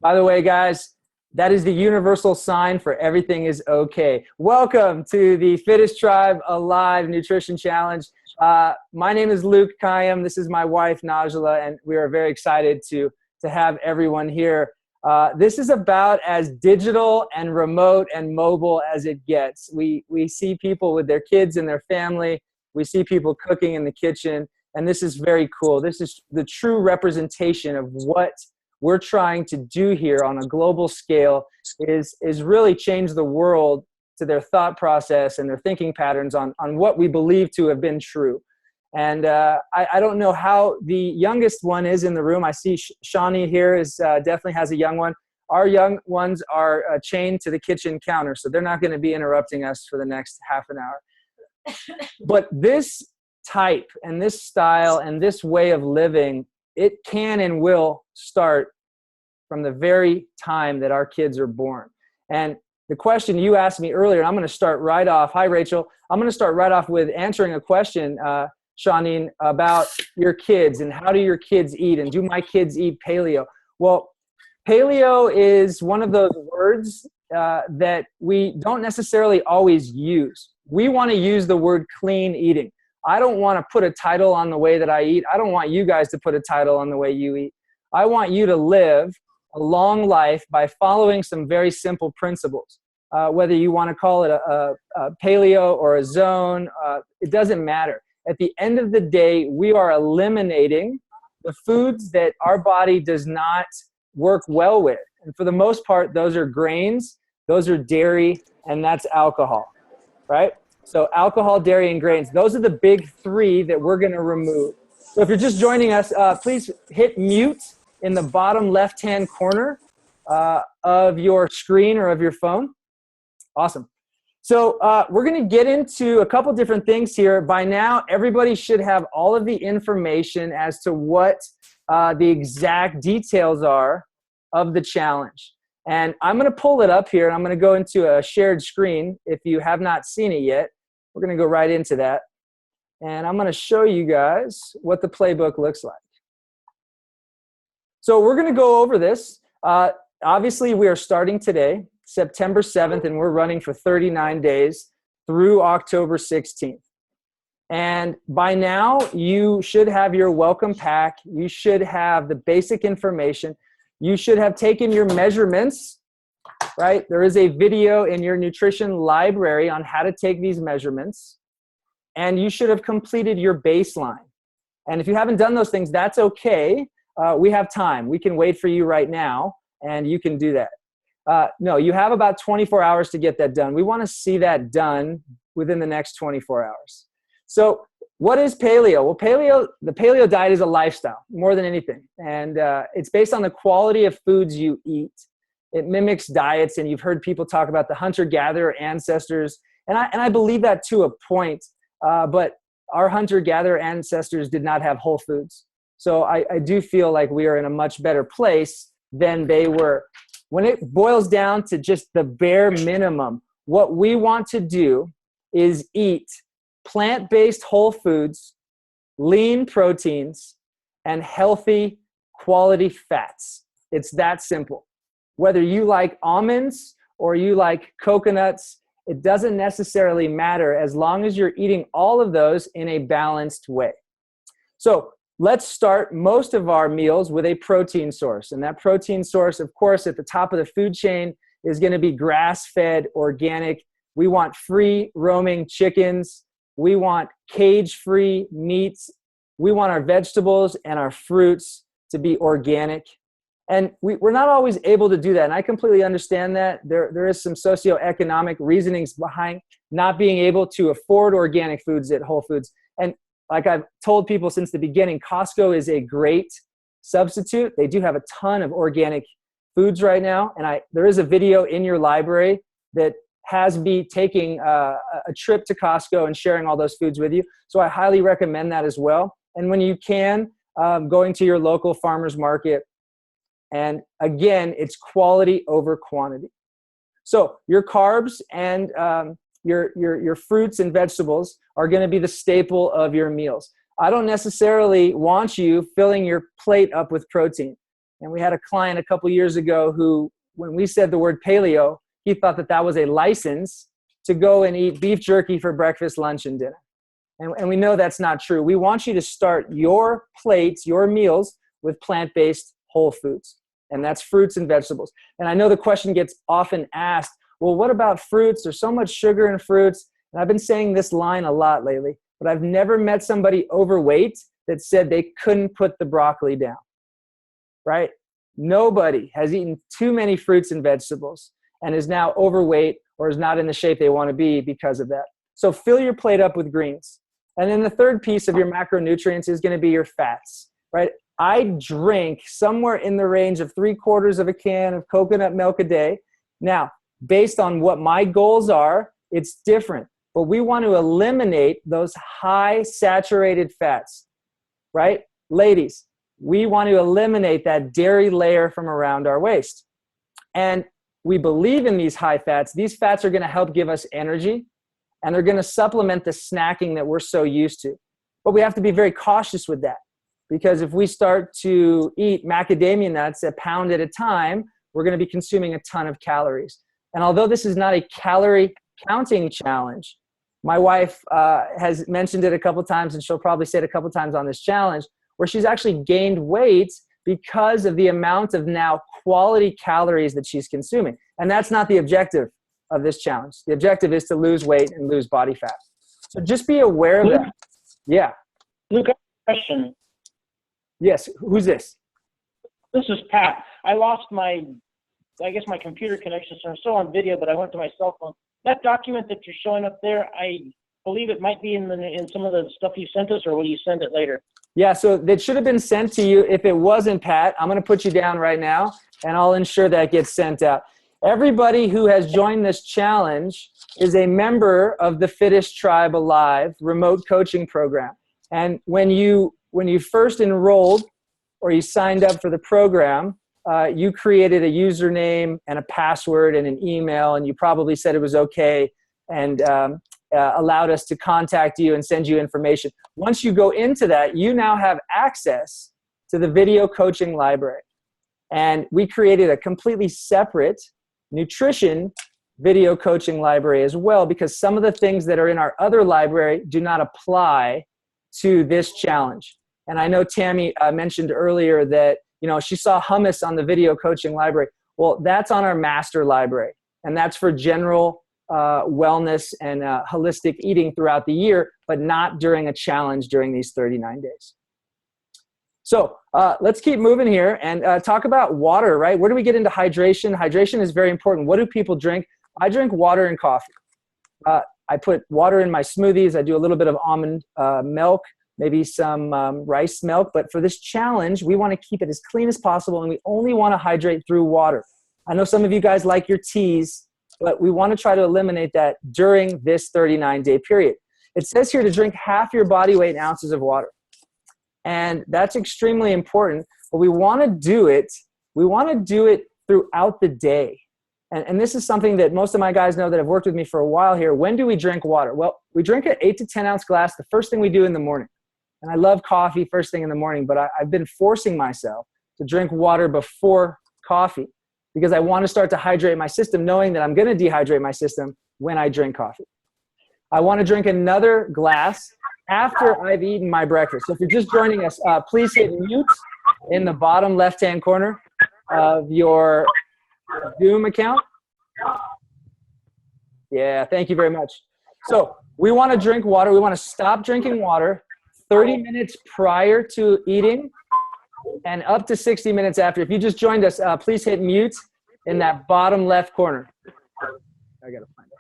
By the way, guys, that is the universal sign for everything is okay. Welcome to the Fittest Tribe Alive Nutrition Challenge. My name is Luke Kayam. This is my wife, Najla, and we are very excited to have everyone here. This is about as digital and remote and mobile as it gets. We see people with their kids and their family. We see people cooking in the kitchen, and this is very cool. This is the true representation of what we're trying to do here on a global scale is really change the world to their thought process and their thinking patterns on what we believe to have been true. And I don't know how the youngest one is in the room. I see Shawnee here is definitely has a young one. Our young ones are chained to the kitchen counter, so they're not going to be interrupting us for the next half an hour. But this type and this style and this way of living, it can and will start from the very time that our kids are born. And the question you asked me earlier, I'm going to start right off. Hi, Rachel. I'm going to start right off with answering a question, Shawneen, about your kids and how do your kids eat and do my kids eat paleo? Well, paleo is one of those words that we don't necessarily always use. We want to use the word clean eating. I don't want to put a title on the way that I eat. I don't want you guys to put a title on the way you eat. I want you to live a long life by following some very simple principles. Whether you want to call it a paleo or a zone, it doesn't matter. At the end of the day, we are eliminating the foods that our body does not work well with. And for the most part, those are grains, those are dairy, and that's alcohol, right? So alcohol, dairy, and grains, those are the big three that we're going to remove. So if you're just joining us, please hit mute in the bottom left-hand corner of your screen or of your phone. Awesome. So we're going to get into a couple different things here. By now, everybody should have all of the information as to what the exact details are of the challenge. And I'm going to pull it up here, and I'm going to go into a shared screen if you have not seen it yet. We're going to go right into that. And I'm going to show you guys what the playbook looks like. So we're going to go over this. Obviously, we are starting today, September 7th, and we're running for 39 days through October 16th. And by now, you should have your welcome pack. You should have the basic information. You should have taken your measurements. Right? There is a video in your nutrition library on how to take these measurements, and you should have completed your baseline. And if you haven't done those things, that's okay. We have time. We can wait for you right now, and you can do that. No, you have about 24 hours to get that done. We want to see that done within the next 24 hours. So what is paleo? Well, the paleo diet is a lifestyle more than anything, and it's based on the quality of foods you eat. It mimics diets, and you've heard people talk about the hunter-gatherer ancestors, and I believe that to a point, but our hunter-gatherer ancestors did not have whole foods. So I do feel like we are in a much better place than they were. When it boils down to just the bare minimum, what we want to do is eat plant-based whole foods, lean proteins, and healthy quality fats. It's that simple. Whether you like almonds or you like coconuts, it doesn't necessarily matter as long as you're eating all of those in a balanced way. So let's start most of our meals with a protein source. And that protein source, of course, at the top of the food chain is going to be grass-fed, organic. We want free roaming chickens. We want cage-free meats. We want our vegetables and our fruits to be organic. And we're not always able to do that. And I completely understand that. There is some socioeconomic reasonings behind not being able to afford organic foods at Whole Foods. And like I've told people since the beginning, Costco is a great substitute. They do have a ton of organic foods right now. And there is a video in your library that has me taking a trip to Costco and sharing all those foods with you. So I highly recommend that as well. And when you can, going to your local farmer's market. And again, it's quality over quantity. So your carbs and your fruits and vegetables are going to be the staple of your meals. I don't necessarily want you filling your plate up with protein. And we had a client a couple years ago who, when we said the word paleo, he thought that that was a license to go and eat beef jerky for breakfast, lunch, and dinner. And we know that's not true. We want you to start your plates, your meals, with plant-based whole foods. And that's fruits and vegetables. And I know the question gets often asked, well, what about fruits? There's so much sugar in fruits. And I've been saying this line a lot lately, but I've never met somebody overweight that said they couldn't put the broccoli down, right? Nobody has eaten too many fruits and vegetables and is now overweight or is not in the shape they want to be because of that. So fill your plate up with greens. And then the third piece of your macronutrients is going to be your fats, right? I drink somewhere in the range of 3/4 of a can of coconut milk a day. Now, based on what my goals are, it's different. But we want to eliminate those high saturated fats, right? Ladies, we want to eliminate that dairy layer from around our waist. And we believe in these high fats. These fats are going to help give us energy, and they're going to supplement the snacking that we're so used to. But we have to be very cautious with that, because if we start to eat macadamia nuts a pound at a time, we're going to be consuming a ton of calories. And although this is not a calorie counting challenge, my wife has mentioned it a couple times, and she'll probably say it a couple times on this challenge, where she's actually gained weight because of the amount of now quality calories that she's consuming. And that's not the objective of this challenge. The objective is to lose weight and lose body fat. So just be aware of that. Yeah. Luke, I have a question. Yes. Who's this? This is Pat. I lost my computer connection, so I'm still on video, but I went to my cell phone. That document that you're showing up there, I believe it might be in some of the stuff you sent us, or will you send it later? Yeah, so that should have been sent to you. If it wasn't, Pat, I'm going to put you down right now, and I'll ensure that gets sent out. Everybody who has joined this challenge is a member of the Fittest Tribe Alive remote coaching program. And when you first enrolled or you signed up for the program, you created a username and a password and an email, and you probably said it was okay and allowed us to contact you and send you information. Once you go into that, you now have access to the video coaching library. And we created a completely separate nutrition video coaching library as well, because some of the things that are in our other library do not apply to this challenge. And I know Tammy mentioned earlier that she saw hummus on the video coaching library. Well, that's on our master library, and that's for general wellness and holistic eating throughout the year, but not during a challenge during these 39 days. So let's keep moving here and talk about water, right? Where do we get into hydration? Hydration is very important. What do people drink? I drink water and coffee. I put water in my smoothies. I do a little bit of almond milk, maybe some rice milk. But for this challenge, we want to keep it as clean as possible, and we only want to hydrate through water. I know some of you guys like your teas, but we want to try to eliminate that during this 39-day period. It says here to drink half your body weight in ounces of water. And that's extremely important, but we want to do it throughout the day. And this is something that most of my guys know that have worked with me for a while here. When do we drink water? Well, we drink an 8 to 10 ounce glass the first thing we do in the morning. And I love coffee first thing in the morning, but I've been forcing myself to drink water before coffee because I want to start to hydrate my system, knowing that I'm going to dehydrate my system when I drink coffee. I want to drink another glass after I've eaten my breakfast. So if you're just joining us, please hit mute in the bottom left-hand corner of your Zoom account. Yeah, thank you very much. So we want to drink water. We want to stop drinking water 30 minutes prior to eating and up to 60 minutes after. If you just joined us, please hit mute in that bottom left corner. I got to find it.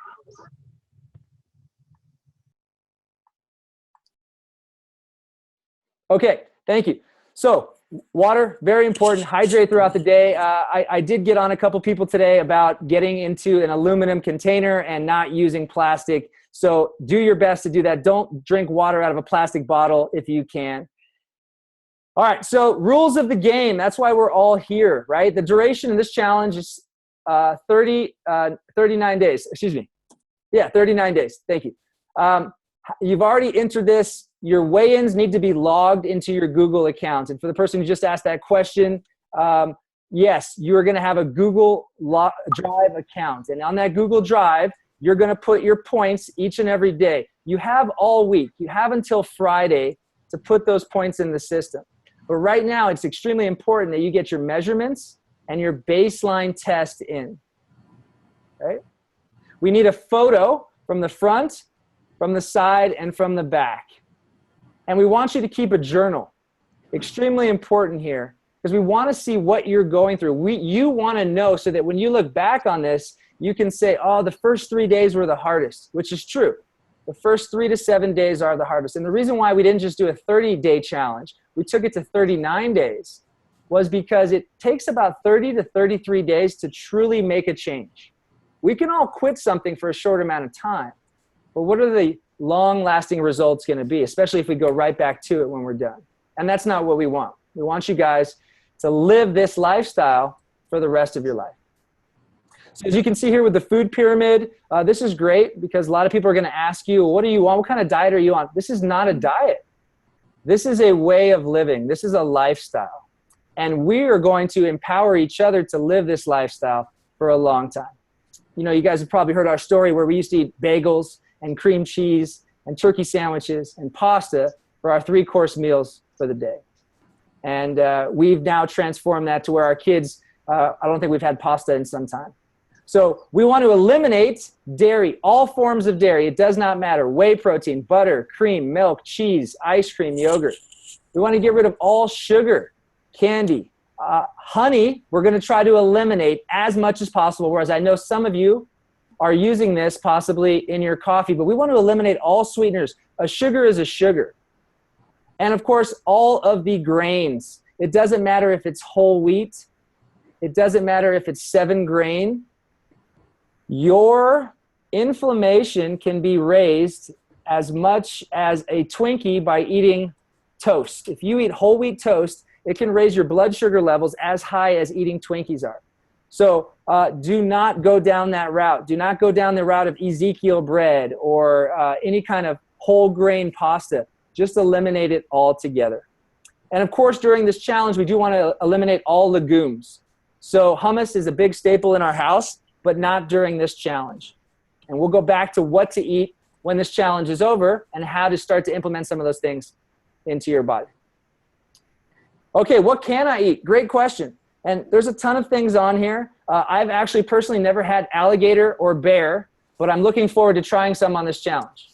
Okay, thank you. So water, very important. Hydrate throughout the day. I did get on a couple people today about getting into an aluminum container and not using plastic. So do your best to do that. Don't drink water out of a plastic bottle if you can. All right, so rules of the game. That's why we're all here, right? The duration of this challenge is 39 days. Excuse me. Yeah, 39 days. Thank you. You've already entered this. Your weigh-ins need to be logged into your Google account. And for the person who just asked that question, yes, you're going to have a Google Drive account. And on that Google Drive, you're going to put your points each and every day. You have all week. You have until Friday to put those points in the system. But right now, it's extremely important that you get your measurements and your baseline test in. Right? We need a photo from the front, from the side, and from the back. And we want you to keep a journal. Extremely important here, because we want to see what you're going through. You want to know so that when you look back on this, you can say, oh, the first 3 days were the hardest, which is true. The first 3 to 7 days are the hardest. And the reason why we didn't just do a 30-day challenge, we took it to 39 days, was because it takes about 30 to 33 days to truly make a change. We can all quit something for a short amount of time, but what are the long-lasting results going to be, especially if we go right back to it when we're done? And that's not what we want. We want you guys to live this lifestyle for the rest of your life. So as you can see here with the food pyramid, this is great because a lot of people are going to ask you, what do you want? What kind of diet are you on? This is not a diet. This is a way of living. This is a lifestyle. And we are going to empower each other to live this lifestyle for a long time. You know, you guys have probably heard our story where we used to eat bagels and cream cheese and turkey sandwiches and pasta for our 3-course meals for the day. And we've now transformed that to where our kids, I don't think we've had pasta in some time. So we want to eliminate dairy, all forms of dairy. It does not matter. Whey protein, butter, cream, milk, cheese, ice cream, yogurt. We want to get rid of all sugar, candy, honey. We're going to try to eliminate as much as possible, whereas I know some of you are using this possibly in your coffee, but we want to eliminate all sweeteners. A sugar is a sugar. And of course, all of the grains. It doesn't matter if it's whole wheat. It doesn't matter if it's 7 grain. Your inflammation can be raised as much as a Twinkie by eating toast. If you eat whole wheat toast, it can raise your blood sugar levels as high as eating Twinkies are. So do not go down that route. Do not go down the route of Ezekiel bread or any kind of whole grain pasta. Just eliminate it altogether. And of course, during this challenge, we do want to eliminate all legumes. So hummus is a big staple in our house, but not during this challenge. And we'll go back to what to eat when this challenge is over and how to start to implement some of those things into your body. Okay, what can I eat? Great question. And there's a ton of things on here. I've actually personally never had alligator or bear, but I'm looking forward to trying some on this challenge.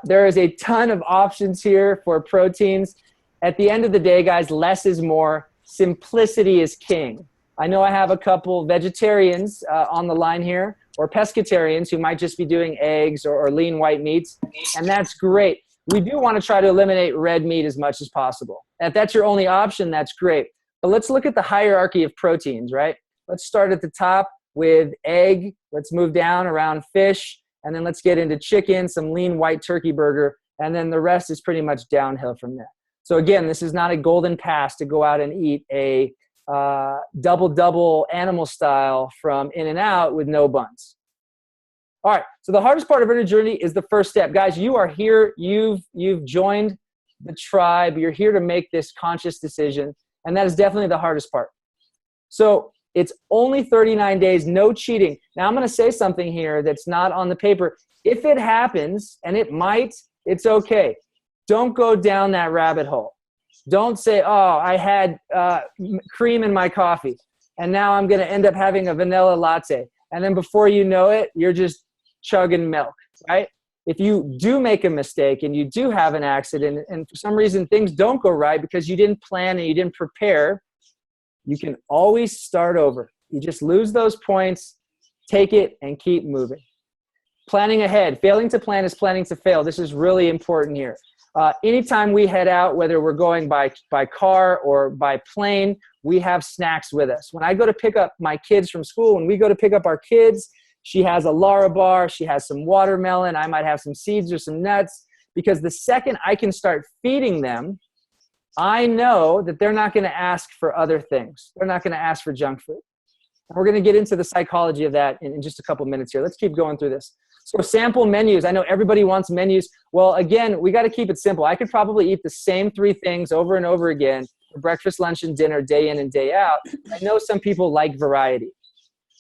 There is a ton of options here for proteins. At the end of the day, guys, less is more. Simplicity is king. I know I have a couple vegetarians on the line here, or pescatarians who might just be doing eggs or lean white meats, and that's great. We do want to try to eliminate red meat as much as possible. If that's your only option, that's great. But let's look at the hierarchy of proteins, right? Let's start at the top with egg. Let's move down around fish, and then let's get into chicken, some lean white turkey burger, and then the rest is pretty much downhill from there. So again, this is not a golden pass to go out and eat a double animal style from In-N-Out with no buns. All right, so the hardest part of our journey is the first step. Guys, you are here, you've joined the tribe, you're here to make this conscious decision, and that is definitely the hardest part. So it's only 39 days, no cheating. Now I'm gonna say something here that's not on the paper. If it happens, and it might, it's okay. Don't go down that rabbit hole. Don't say, oh, I had cream in my coffee, and now I'm gonna end up having a vanilla latte. And then before you know it, you're just chugging milk, right? If you do make a mistake and you do have an accident and for some reason things don't go right because you didn't plan and you didn't prepare, you can always start over. You just lose those points, take it, and keep moving. Planning ahead. Failing to plan is planning to fail. This is really important here. Anytime we head out, whether we're going by car or by plane, we have snacks with us. When I go to pick up my kids from school, when we go to pick up our kids, she has a Lara bar, she has some watermelon, I might have some seeds or some nuts, because the second I can start feeding them, I know that they're not going to ask for other things. They're not going to ask for junk food. And we're going to get into the psychology of that in just a couple minutes here. Let's keep going through this. So sample menus. I know everybody wants menus. Well, again, we got to keep it simple. I could probably eat the same 3 things over and over again, for breakfast, lunch, and dinner, day in and day out. I know some people like variety.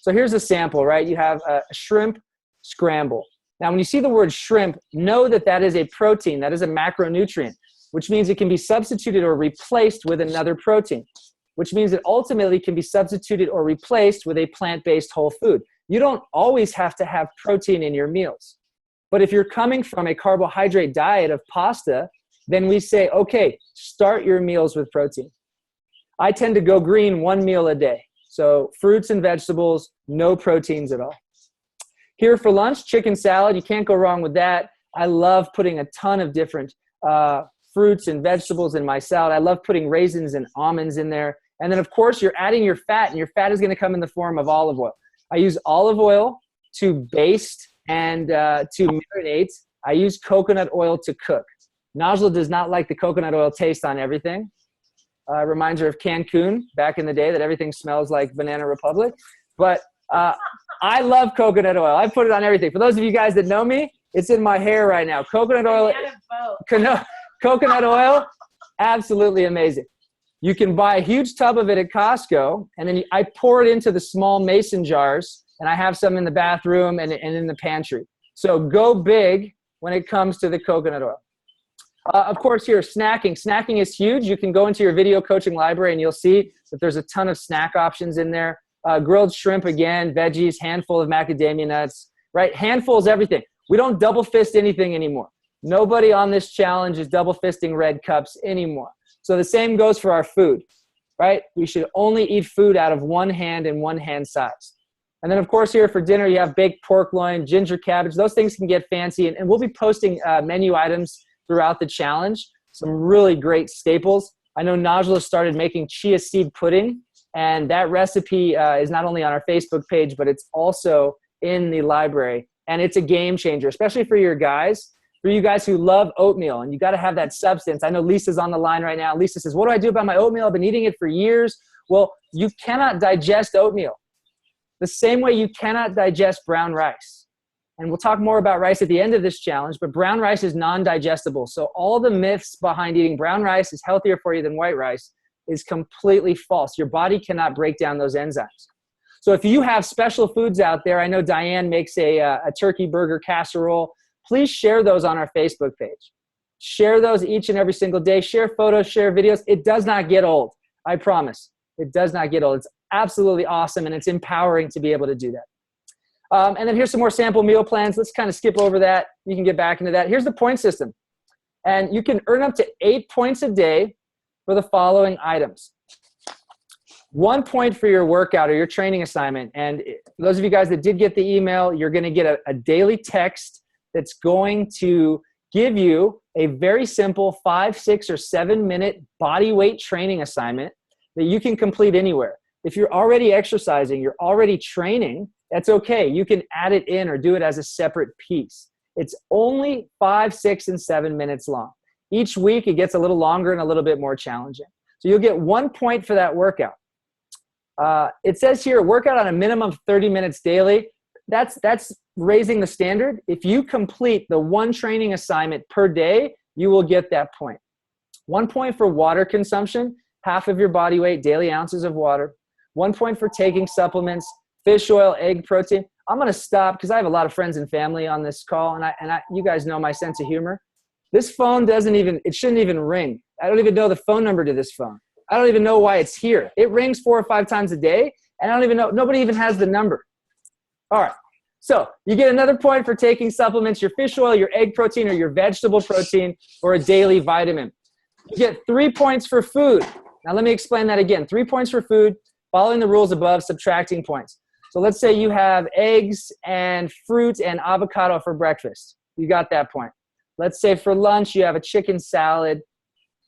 So here's a sample, right? You have a shrimp scramble. Now, when you see the word shrimp, know that that is a protein. That is a macronutrient, which means it can be substituted or replaced with another protein, which means it ultimately can be substituted or replaced with a plant-based whole food. You don't always have to have protein in your meals. But if you're coming from a carbohydrate diet of pasta, then we say, okay, start your meals with protein. I tend to go green 1 meal a day. So fruits and vegetables, no proteins at all. Here for lunch, chicken salad. You can't go wrong with that. I love putting a ton of different fruits and vegetables in my salad. I love putting raisins and almonds in there. And then, of course, you're adding your fat, and your fat is going to come in the form of olive oil. I use olive oil to baste and to marinate. I use coconut oil to cook. Najla does not like the coconut oil taste on everything. Reminds her of Cancun back in the day, that everything smells like Banana Republic. But I love coconut oil. I put it on everything. For those of you guys that know me, it's in my hair right now. Coconut oil, coconut oil, absolutely amazing. You can buy a huge tub of it at Costco, and then I pour it into the small mason jars, and I have some in the bathroom and in the pantry. So go big when it comes to the coconut oil. Of course, here, snacking. Snacking is huge. You can go into your video coaching library, and you'll see that there's a ton of snack options in there. Grilled shrimp, again, veggies, handful of macadamia nuts, right? Handfuls, everything. We don't double fist anything anymore. Nobody on this challenge is double fisting red cups anymore. So the same goes for our food, right? We should only eat food out of one hand and one hand size. And then, of course, here for dinner, you have baked pork loin, ginger cabbage. Those things can get fancy, and we'll be posting menu items throughout the challenge. Some really great staples. I know Najla started making chia seed pudding, and that recipe is not only on our Facebook page, but it's also in the library. And it's a game changer, especially for your guys. For you guys who love oatmeal, and you got to have that substance. I know Lisa's on the line right now. Lisa says, what do I do about my oatmeal? I've been eating it for years. Well, you cannot digest oatmeal the same way you cannot digest brown rice. And we'll talk more about rice at the end of this challenge, but brown rice is non-digestible. So all the myths behind eating brown rice is healthier for you than white rice is completely false. Your body cannot break down those enzymes. So if you have special foods out there, I know Diane makes a turkey burger casserole. Please share those on our Facebook page. Share those each and every single day. Share photos, share videos. It does not get old. I promise. It does not get old. It's absolutely awesome, and it's empowering to be able to do that. And then here's some more sample meal plans. Let's kind of skip over that. You can get back into that. Here's the point system. And you can earn up to 8 points a day for the following items. 1 point for your workout or your training assignment. And for those of you guys that did get the email, you're going to get a daily text that's going to give you a very simple 5, 6, or 7 minute body weight training assignment that you can complete anywhere. If you're already exercising, you're already training, that's okay. You can add it in or do it as a separate piece. It's only 5, 6, and 7 minutes long. Each week it gets a little longer and a little bit more challenging. So you'll get 1 point for that workout. It says here, workout on a minimum of 30 minutes daily. That's raising the standard. If you complete the one training assignment per day, you will get that point. 1 point for water consumption, half of your body weight, daily ounces of water. 1 point for taking supplements, fish oil, egg protein. I'm going to stop because I have a lot of friends and family on this call, and you guys know my sense of humor. This phone it shouldn't even ring. I don't even know the phone number to this phone. I don't even know why it's here. It rings 4 or 5 times a day, and I don't even know, nobody even has the number. All right, so you get another point for taking supplements, your fish oil, your egg protein, or your vegetable protein, or a daily vitamin. You get 3 points for food. Now let me explain that again. 3 points for food, following the rules above, subtracting points. So let's say you have eggs and fruit and avocado for breakfast. You got that point. Let's say for lunch you have a chicken salad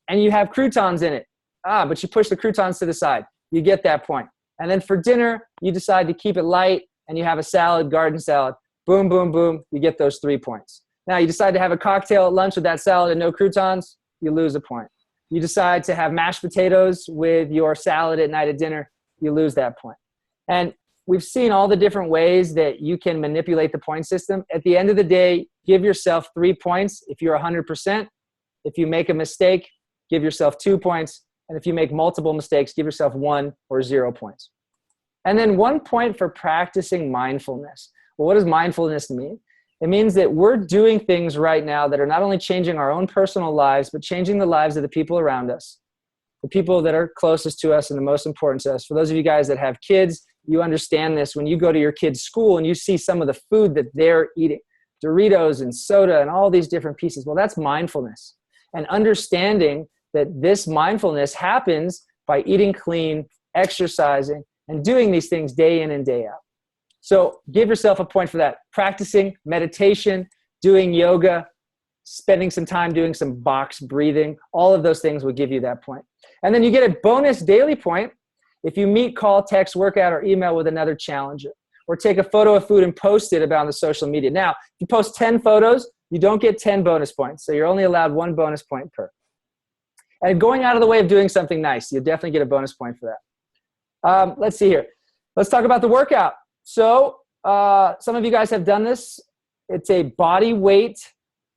and you have croutons in it. But you push the croutons to the side. You get that point. And then for dinner, you decide to keep it light and you have a salad, garden salad. Boom, boom, boom. You get those 3 points. Now you decide to have a cocktail at lunch with that salad and no croutons. You lose a point. You decide to have mashed potatoes with your salad at night at dinner. You lose that point. And we've seen all the different ways that you can manipulate the point system. At the end of the day, give yourself 3 points if you're 100%. If you make a mistake, give yourself 2 points. And if you make multiple mistakes, give yourself 1 or 0 points. And then 1 point for practicing mindfulness. Well, what does mindfulness mean? It means that we're doing things right now that are not only changing our own personal lives, but changing the lives of the people around us, the people that are closest to us and the most important to us. For those of you guys that have kids, you understand this. When you go to your kid's school and you see some of the food that they're eating, Doritos and soda and all these different pieces, well, that's mindfulness. And understanding that this mindfulness happens by eating clean, exercising, and doing these things day in and day out. So give yourself a point for that. Practicing meditation, doing yoga, spending some time doing some box breathing, all of those things will give you that point. And then you get a bonus daily point if you meet, call, text, workout, or email with another challenger, or take a photo of food and post it about on the social media. Now, if you post 10 photos, you don't get 10 bonus points. So you're only allowed 1 bonus point per. And going out of the way of doing something nice, you'll definitely get a bonus point for that. Let's see here. Let's talk about the workout. So some of you guys have done this. It's a body weight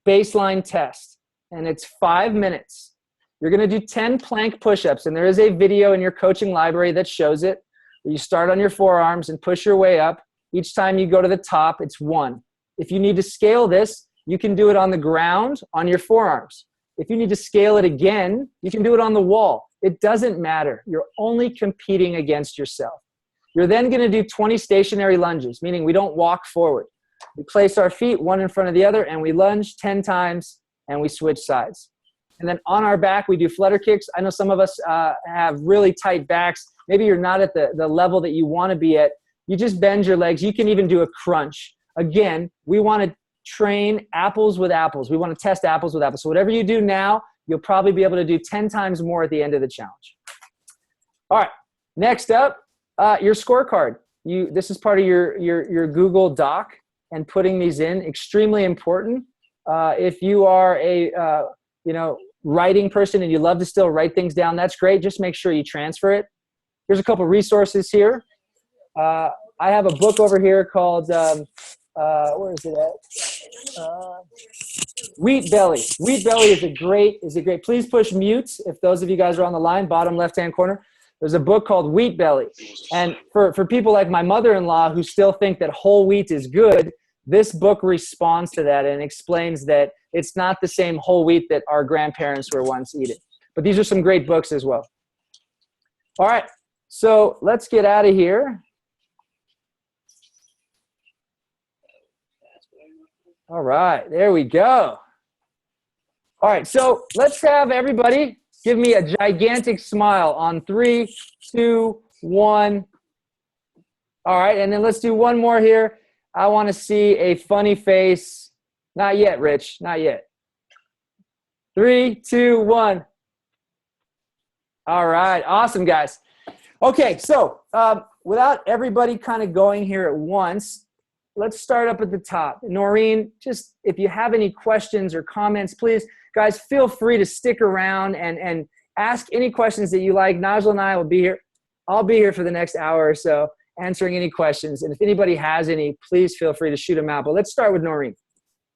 baseline test, and it's 5 minutes. You're going to do 10 plank push-ups, and there is a video in your coaching library that shows it. You start on your forearms and push your way up. Each time you go to the top, it's 1. If you need to scale this, you can do it on the ground on your forearms. If you need to scale it again, you can do it on the wall. It doesn't matter. You're only competing against yourself. You're then going to do 20 stationary lunges, meaning we don't walk forward. We place our feet one in front of the other, and we lunge 10 times, and we switch sides. And then on our back, we do flutter kicks. I know some of us have really tight backs. Maybe you're not at the level that you want to be at. You just bend your legs. You can even do a crunch. Again, we want to train apples with apples. We want to test apples with apples. So whatever you do now, you'll probably be able to do 10 times more at the end of the challenge. All right, next up, your scorecard. This is part of your Google Doc, and putting these in, extremely important. If you are a writing person and you love to still write things down, that's great. Just make sure you transfer it. Here's a couple resources here. I have a book over here called, where is it at? Wheat Belly. Wheat Belly is a great, please push mute if those of you guys are on the line, bottom left-hand corner. There's a book called Wheat Belly. And for people like my mother-in-law who still think that whole wheat is good, this book responds to that and explains that it's not the same whole wheat that our grandparents were once eating. But these are some great books as well. All right, so let's get out of here. All right, there we go. All right, so let's have everybody give me a gigantic smile on 3, 2, 1. All right, and then let's do one more here. I want to see a funny face. Not yet, Rich, not yet. 3, 2, 1. All right, awesome, guys. Okay, so without everybody kind of going here at once, let's start up at the top. Noreen, just if you have any questions or comments, please, guys, feel free to stick around and ask any questions that you like. Najla and I will be here. I'll be here for the next hour or so answering any questions. And if anybody has any, please feel free to shoot them out. But let's start with Noreen.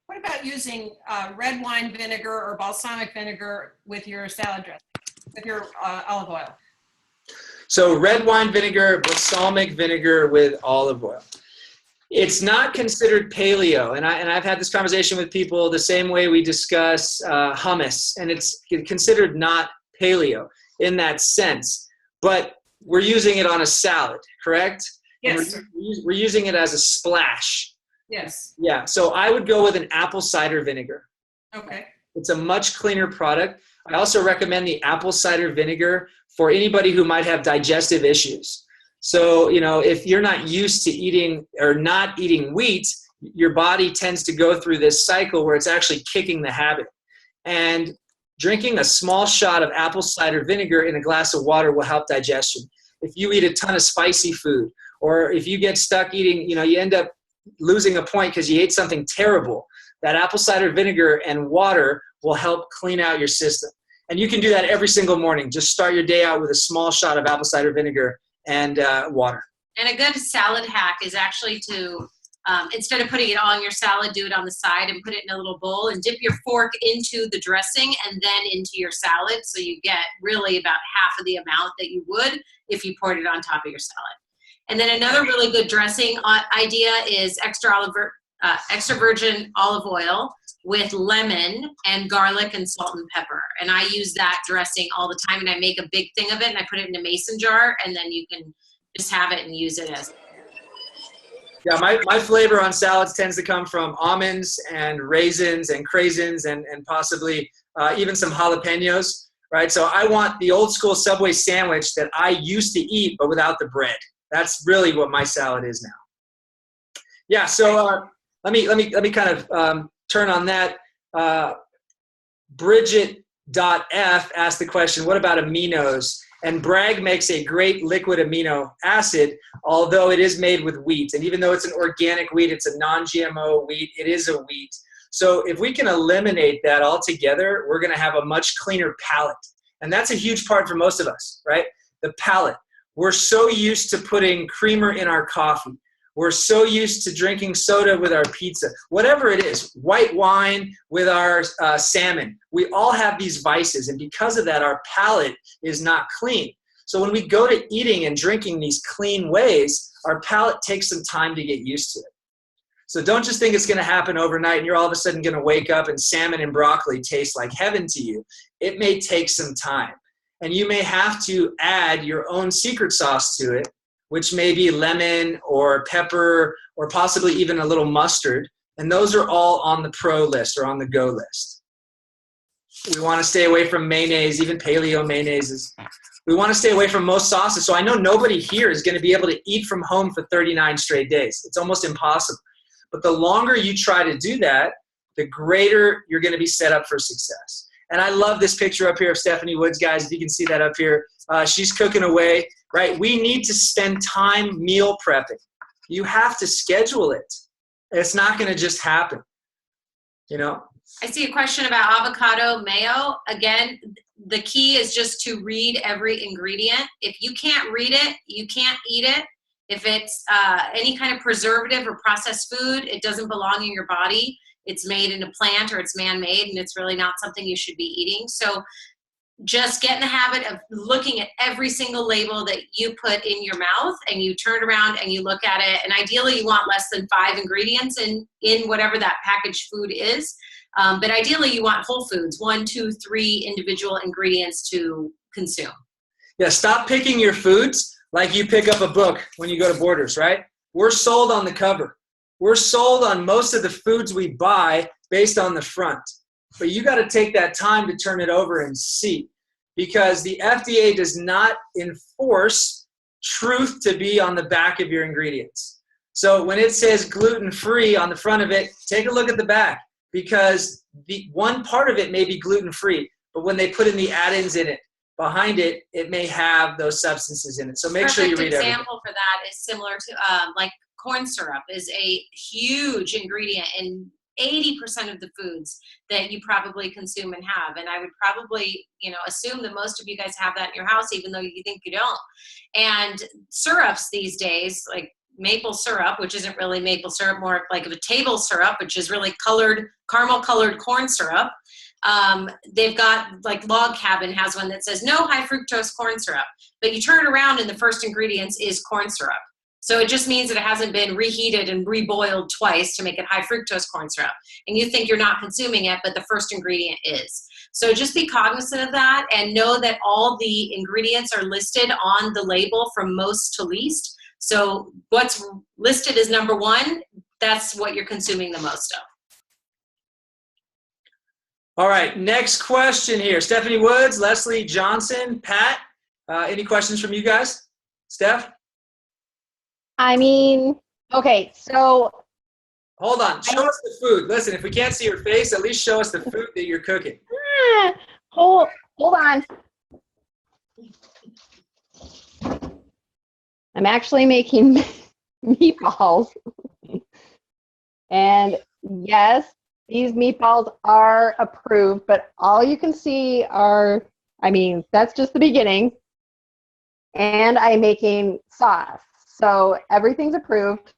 What about using red wine vinegar or balsamic vinegar with your salad dressing, with your olive oil? So red wine vinegar, balsamic vinegar with olive oil. It's not considered paleo, and I've had this conversation with people the same way we discuss hummus, and it's considered not paleo in that sense, but we're using it on a salad, correct? Yes. We're using it as a splash. Yes. Yeah, so I would go with an apple cider vinegar. Okay. It's a much cleaner product. I also recommend the apple cider vinegar for anybody who might have digestive issues. So, if you're not used to eating or not eating wheat, your body tends to go through this cycle where it's actually kicking the habit. And drinking a small shot of apple cider vinegar in a glass of water will help digestion. If you eat a ton of spicy food, or if you get stuck eating, you end up losing a point because you ate something terrible, that apple cider vinegar and water will help clean out your system. And you can do that every single morning. Just start your day out with a small shot of apple cider vinegar and water. And a good salad hack is actually to Instead of putting it on your salad, do it on the side and put it in a little bowl and dip your fork into the dressing and then into your salad. So you get really about half of the amount that you would if you poured it on top of your salad. And then another really good dressing idea is extra virgin olive oil with lemon and garlic and salt and pepper. And I use that dressing all the time, and I make a big thing of it and I put it in a mason jar, and then you can just have it and use it as. Yeah, my flavor on salads tends to come from almonds and raisins and craisins and possibly even some jalapenos, right? So I want the old school Subway sandwich that I used to eat, but without the bread. That's really what my salad is now. Yeah, so let me kind of turn on that. Bridget.f asked the question, what about aminos? And Bragg makes a great liquid amino acid, although it is made with wheat. And even though it's an organic wheat, it's a non-GMO wheat, it is a wheat. So if we can eliminate that altogether, we're going to have a much cleaner palate. And that's a huge part for most of us, right? The palate. We're so used to putting creamer in our coffee. We're so used to drinking soda with our pizza, whatever it is, white wine with our salmon. We all have these vices, and because of that, our palate is not clean. So when we go to eating and drinking these clean ways, our palate takes some time to get used to it. So don't just think it's going to happen overnight and you're all of a sudden going to wake up and salmon and broccoli taste like heaven to you. It may take some time, and you may have to add your own secret sauce to it, which may be lemon or pepper or possibly even a little mustard. And those are all on the pro list or on the go list. We want to stay away from mayonnaise, even paleo mayonnaises. We want to stay away from most sauces. So I know nobody here is going to be able to eat from home for 39 straight days. It's almost impossible. But the longer you try to do that, the greater you're going to be set up for success. And I love this picture up here of Stephanie Woods, guys. If you can see that up here, she's cooking away. Right? We need to spend time meal prepping. You have to schedule it. It's not going to just happen. You know? I see a question about avocado mayo. Again, the key is just to read every ingredient. If you can't read it, you can't eat it. If it's any kind of preservative or processed food, it doesn't belong in your body. It's made in a plant or it's man-made, and it's really not something you should be eating. So just get in the habit of looking at every single label that you put in your mouth, and you turn around and you look at it. And ideally you want less than 5 ingredients in whatever that packaged food is. But ideally you want whole foods, 1, 2, 3 individual ingredients to consume. Yeah, stop picking your foods like you pick up a book when you go to Borders, right? We're sold on the cover. We're sold on most of the foods we buy based on the front. But you got to take that time to turn it over and see, because the FDA does not enforce truth to be on the back of your ingredients. So when it says gluten-free on the front of it, take a look at the back, because the one part of it may be gluten-free, but when they put in the add-ins in it, behind it, it may have those substances in it. So make sure you read everything. An example for that is similar to like corn syrup is a huge ingredient in 80% of the foods that you probably consume and have. And I would probably, assume that most of you guys have that in your house, even though you think you don't. And syrups these days, like maple syrup, which isn't really maple syrup, more like a table syrup, which is really caramel colored corn syrup. They've got like Log Cabin has one that says no high fructose corn syrup, but you turn it around and the first ingredients is corn syrup. So it just means that it hasn't been reheated and reboiled twice to make it high fructose corn syrup. And you think you're not consuming it, but the first ingredient is. So just be cognizant of that and know that all the ingredients are listed on the label from most to least. So what's listed as number 1, that's what you're consuming the most of. All right, next question here. Stephanie Woods, Leslie Johnson, Pat, any questions from you guys? Steph? Okay, so. Hold on, show us the food. Listen, if we can't see your face, at least show us the food that you're cooking. Hold on. I'm actually making meatballs. And yes, these meatballs are approved, but all you can see are, that's just the beginning. And I'm making sauce. So everything's approved.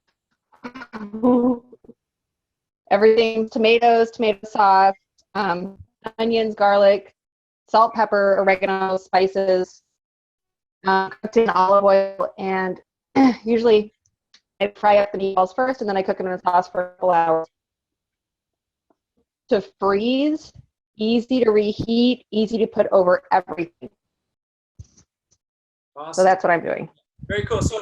Everything, tomatoes, tomato sauce, onions, garlic, salt, pepper, oregano, spices, cooked in olive oil, and usually I fry up the meatballs first, and then I cook them in the sauce for a couple hours. To freeze, easy to reheat, easy to put over everything. Awesome. So that's what I'm doing. Very cool. So,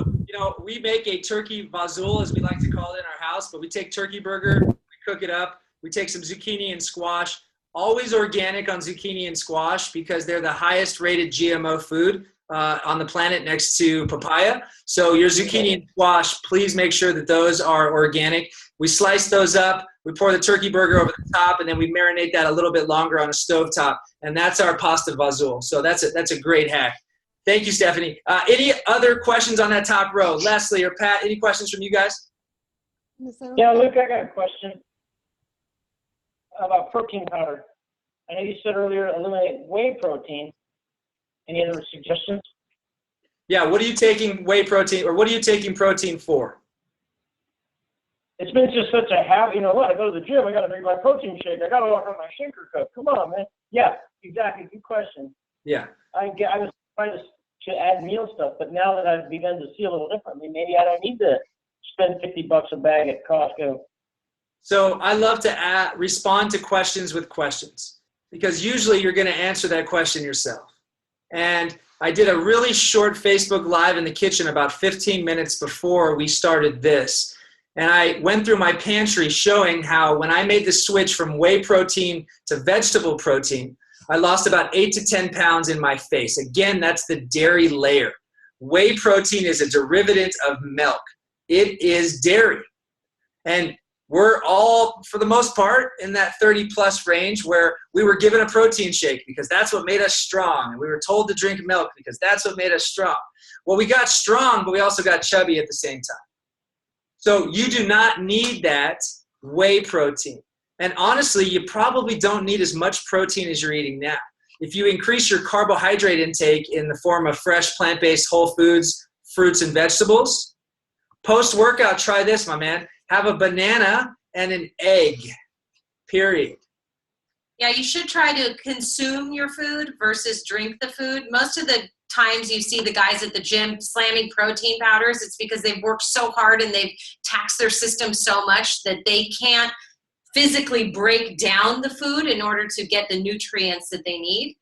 we make a turkey vazul, as we like to call it in our house, but we take turkey burger, we cook it up, we take some zucchini and squash, always organic on zucchini and squash because they're the highest rated GMO food on the planet next to papaya. So your zucchini and squash, please make sure that those are organic. We slice those up, we pour the turkey burger over the top, and then we marinate that a little bit longer on a stovetop. And that's our pasta vazul. So that's a great hack. Thank you, Stephanie. Any other questions on that top row? Leslie or Pat, any questions from you guys? Yeah, Luke, I got a question about protein powder. I know you said earlier eliminate whey protein. Any other suggestions? Yeah, what are you taking whey protein, or what are you taking protein for? It's been just such a habit. You know what? I go to the gym, I got to make my protein shake. I got to walk on my shaker cup. Come on, man. Yeah, exactly. Good question. Yeah. I was trying to add meal stuff, but now that I've begun to see a little differently, maybe I don't need to spend $50 a bag at Costco. So I love to respond to questions with questions, because usually you're going to answer that question yourself. And I did a really short Facebook Live in the kitchen about 15 minutes before we started this. And I went through my pantry showing how when I made the switch from whey protein to vegetable protein, I lost about 8 to 10 pounds in my face. Again, that's the dairy layer. Whey protein is a derivative of milk. It is dairy. And we're all, for the most part, in that 30-plus range where we were given a protein shake because that's what made us strong. And we were told to drink milk because that's what made us strong. Well, we got strong, but we also got chubby at the same time. So you do not need that whey protein. And honestly, you probably don't need as much protein as you're eating now. If you increase your carbohydrate intake in the form of fresh plant-based whole foods, fruits, and vegetables, post-workout, try this, my man. Have a banana and an egg, period. Yeah, you should try to consume your food versus drink the food. Most of the times you see the guys at the gym slamming protein powders, it's because they've worked so hard and they've taxed their system so much that they can't physically break down the food in order to get the nutrients that they need.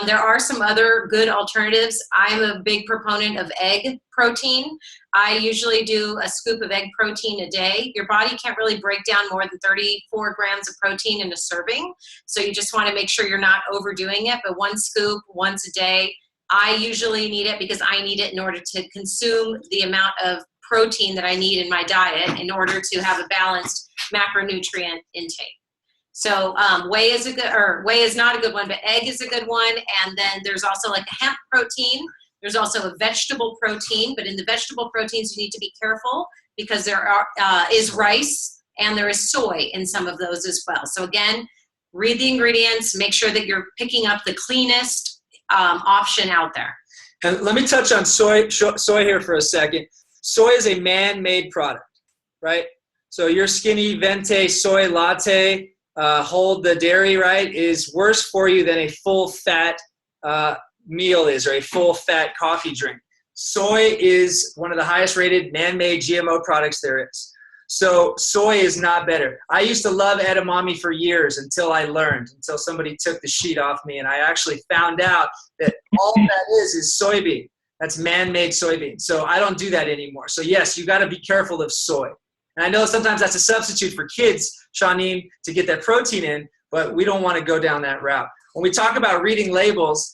There are some other good alternatives. I'm a big proponent of egg protein. I usually do a scoop of egg protein a day. Your body can't really break down more than 34 grams of protein in a serving. So you just want to make sure you're not overdoing it, but one scoop once a day. I usually need it because I need it in order to consume the amount of protein that I need in my diet in order to have a balanced macronutrient intake. So whey is not a good one, but egg is a good one. And then there's also like a hemp protein. There's also a vegetable protein, but in the vegetable proteins, you need to be careful because there is rice and there is soy in some of those as well. So again, read the ingredients, make sure that you're picking up the cleanest option out there. And let me touch on soy here for a second. Soy is a man-made product, right? So your skinny venti soy latte, hold the dairy, right, is worse for you than a full-fat meal is, or a full-fat coffee drink. Soy is one of the highest-rated man-made GMO products there is. So soy is not better. I used to love edamame for years until somebody took the sheet off me, and I actually found out that all that is soybean. That's man-made soybean. So I don't do that anymore. So yes, you got to be careful of soy. And I know sometimes that's a substitute for kids, Shawneen, to get that protein in, but we don't want to go down that route. When we talk about reading labels,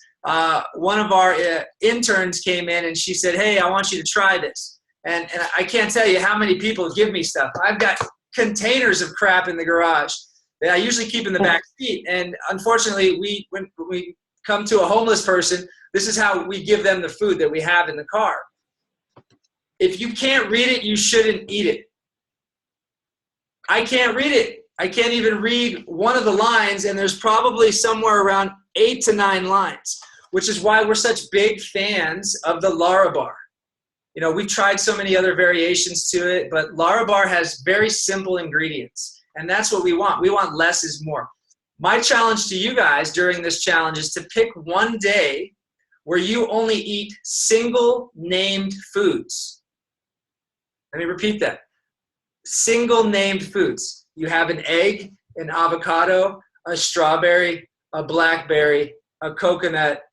one of our interns came in and she said, hey, I want you to try this. And I can't tell you how many people give me stuff. I've got containers of crap in the garage that I usually keep in the back seat. And unfortunately, when we come to a homeless person, this is how we give them the food that we have in the car. If you can't read it, you shouldn't eat it. I can't read it. I can't even read one of the lines, and there's probably somewhere around 8 to 9 lines, which is why we're such big fans of the Larabar. You know, we've tried so many other variations to it, but Larabar has very simple ingredients, and that's what we want. We want less is more. My challenge to you guys during this challenge is to pick one day where you only eat single named foods. Let me repeat that. Single named foods. You have an egg, an avocado, a strawberry, a blackberry, a coconut,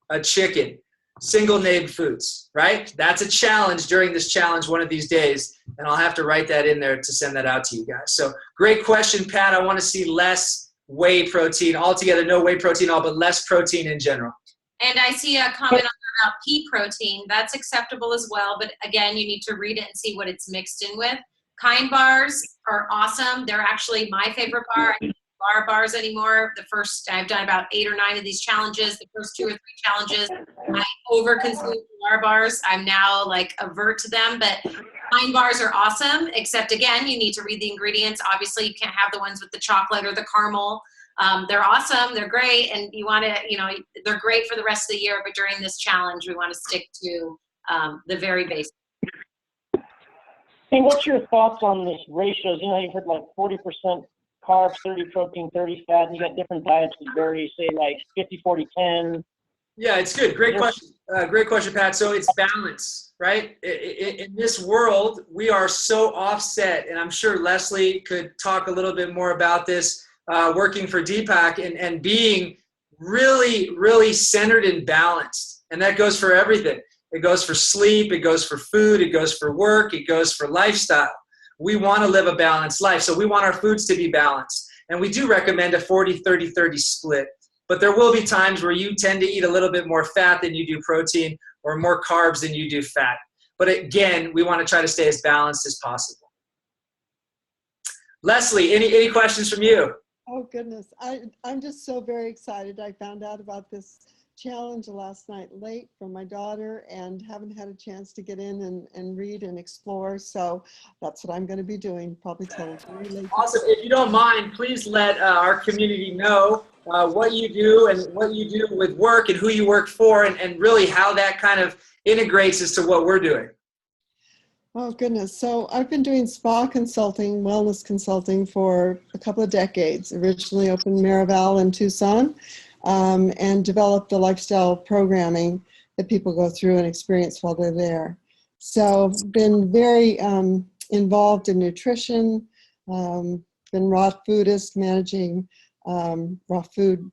a chicken. Single named foods, right? That's a challenge during this challenge one of these days, and I'll have to write that in there to send that out to you guys. So great question, Pat. I want to see less whey protein altogether, no whey protein at all, but less protein in general. And I see a comment about pea protein. That's acceptable as well, but again, you need to read it and see what it's mixed in with. Kind bars are awesome. They're actually my favorite bar. I don't do bar bars anymore. I've done about 8 or 9 of these challenges. The first 2 or 3 challenges, I overconsumed bar bars. I'm now like avert to them, but Kind bars are awesome, except again, you need to read the ingredients. Obviously, you can't have the ones with the chocolate or the caramel. They're awesome, they're great, and you want to, they're great for the rest of the year, but during this challenge, we want to stick to the very basic. Hey, what's your thoughts on this ratios? You know, you've heard like 40% carbs, 30 protein, 30 fat, and you got different diets that vary, say like 50, 40, 10. Yeah, it's good. Great question. Great question, Pat. So it's balance, right? In this world, we are so offset, and I'm sure Leslie could talk a little bit more about this, working for Deepak and being really, really centered and balanced. And that goes for everything. It goes for sleep. It goes for food. It goes for work. It goes for lifestyle. We want to live a balanced life. So we want our foods to be balanced. And we do recommend a 40-30-30 split. But there will be times where you tend to eat a little bit more fat than you do protein, or more carbs than you do fat. But again, we want to try to stay as balanced as possible. Leslie, any questions from you? Oh, goodness. I'm just so very excited. I found out about this challenge last night late from my daughter and haven't had a chance to get in and read and explore. So that's what I'm going to be doing, probably till very late. Awesome. If you don't mind, please let our community know what you do and what you do with work and who you work for, and really how that kind of integrates as to what we're doing. Oh, goodness. So I've been doing spa consulting, wellness consulting for a couple of decades. Originally opened Marival in Tucson, and developed the lifestyle programming that people go through and experience while they're there. So been very involved in nutrition, been raw foodist, managing raw food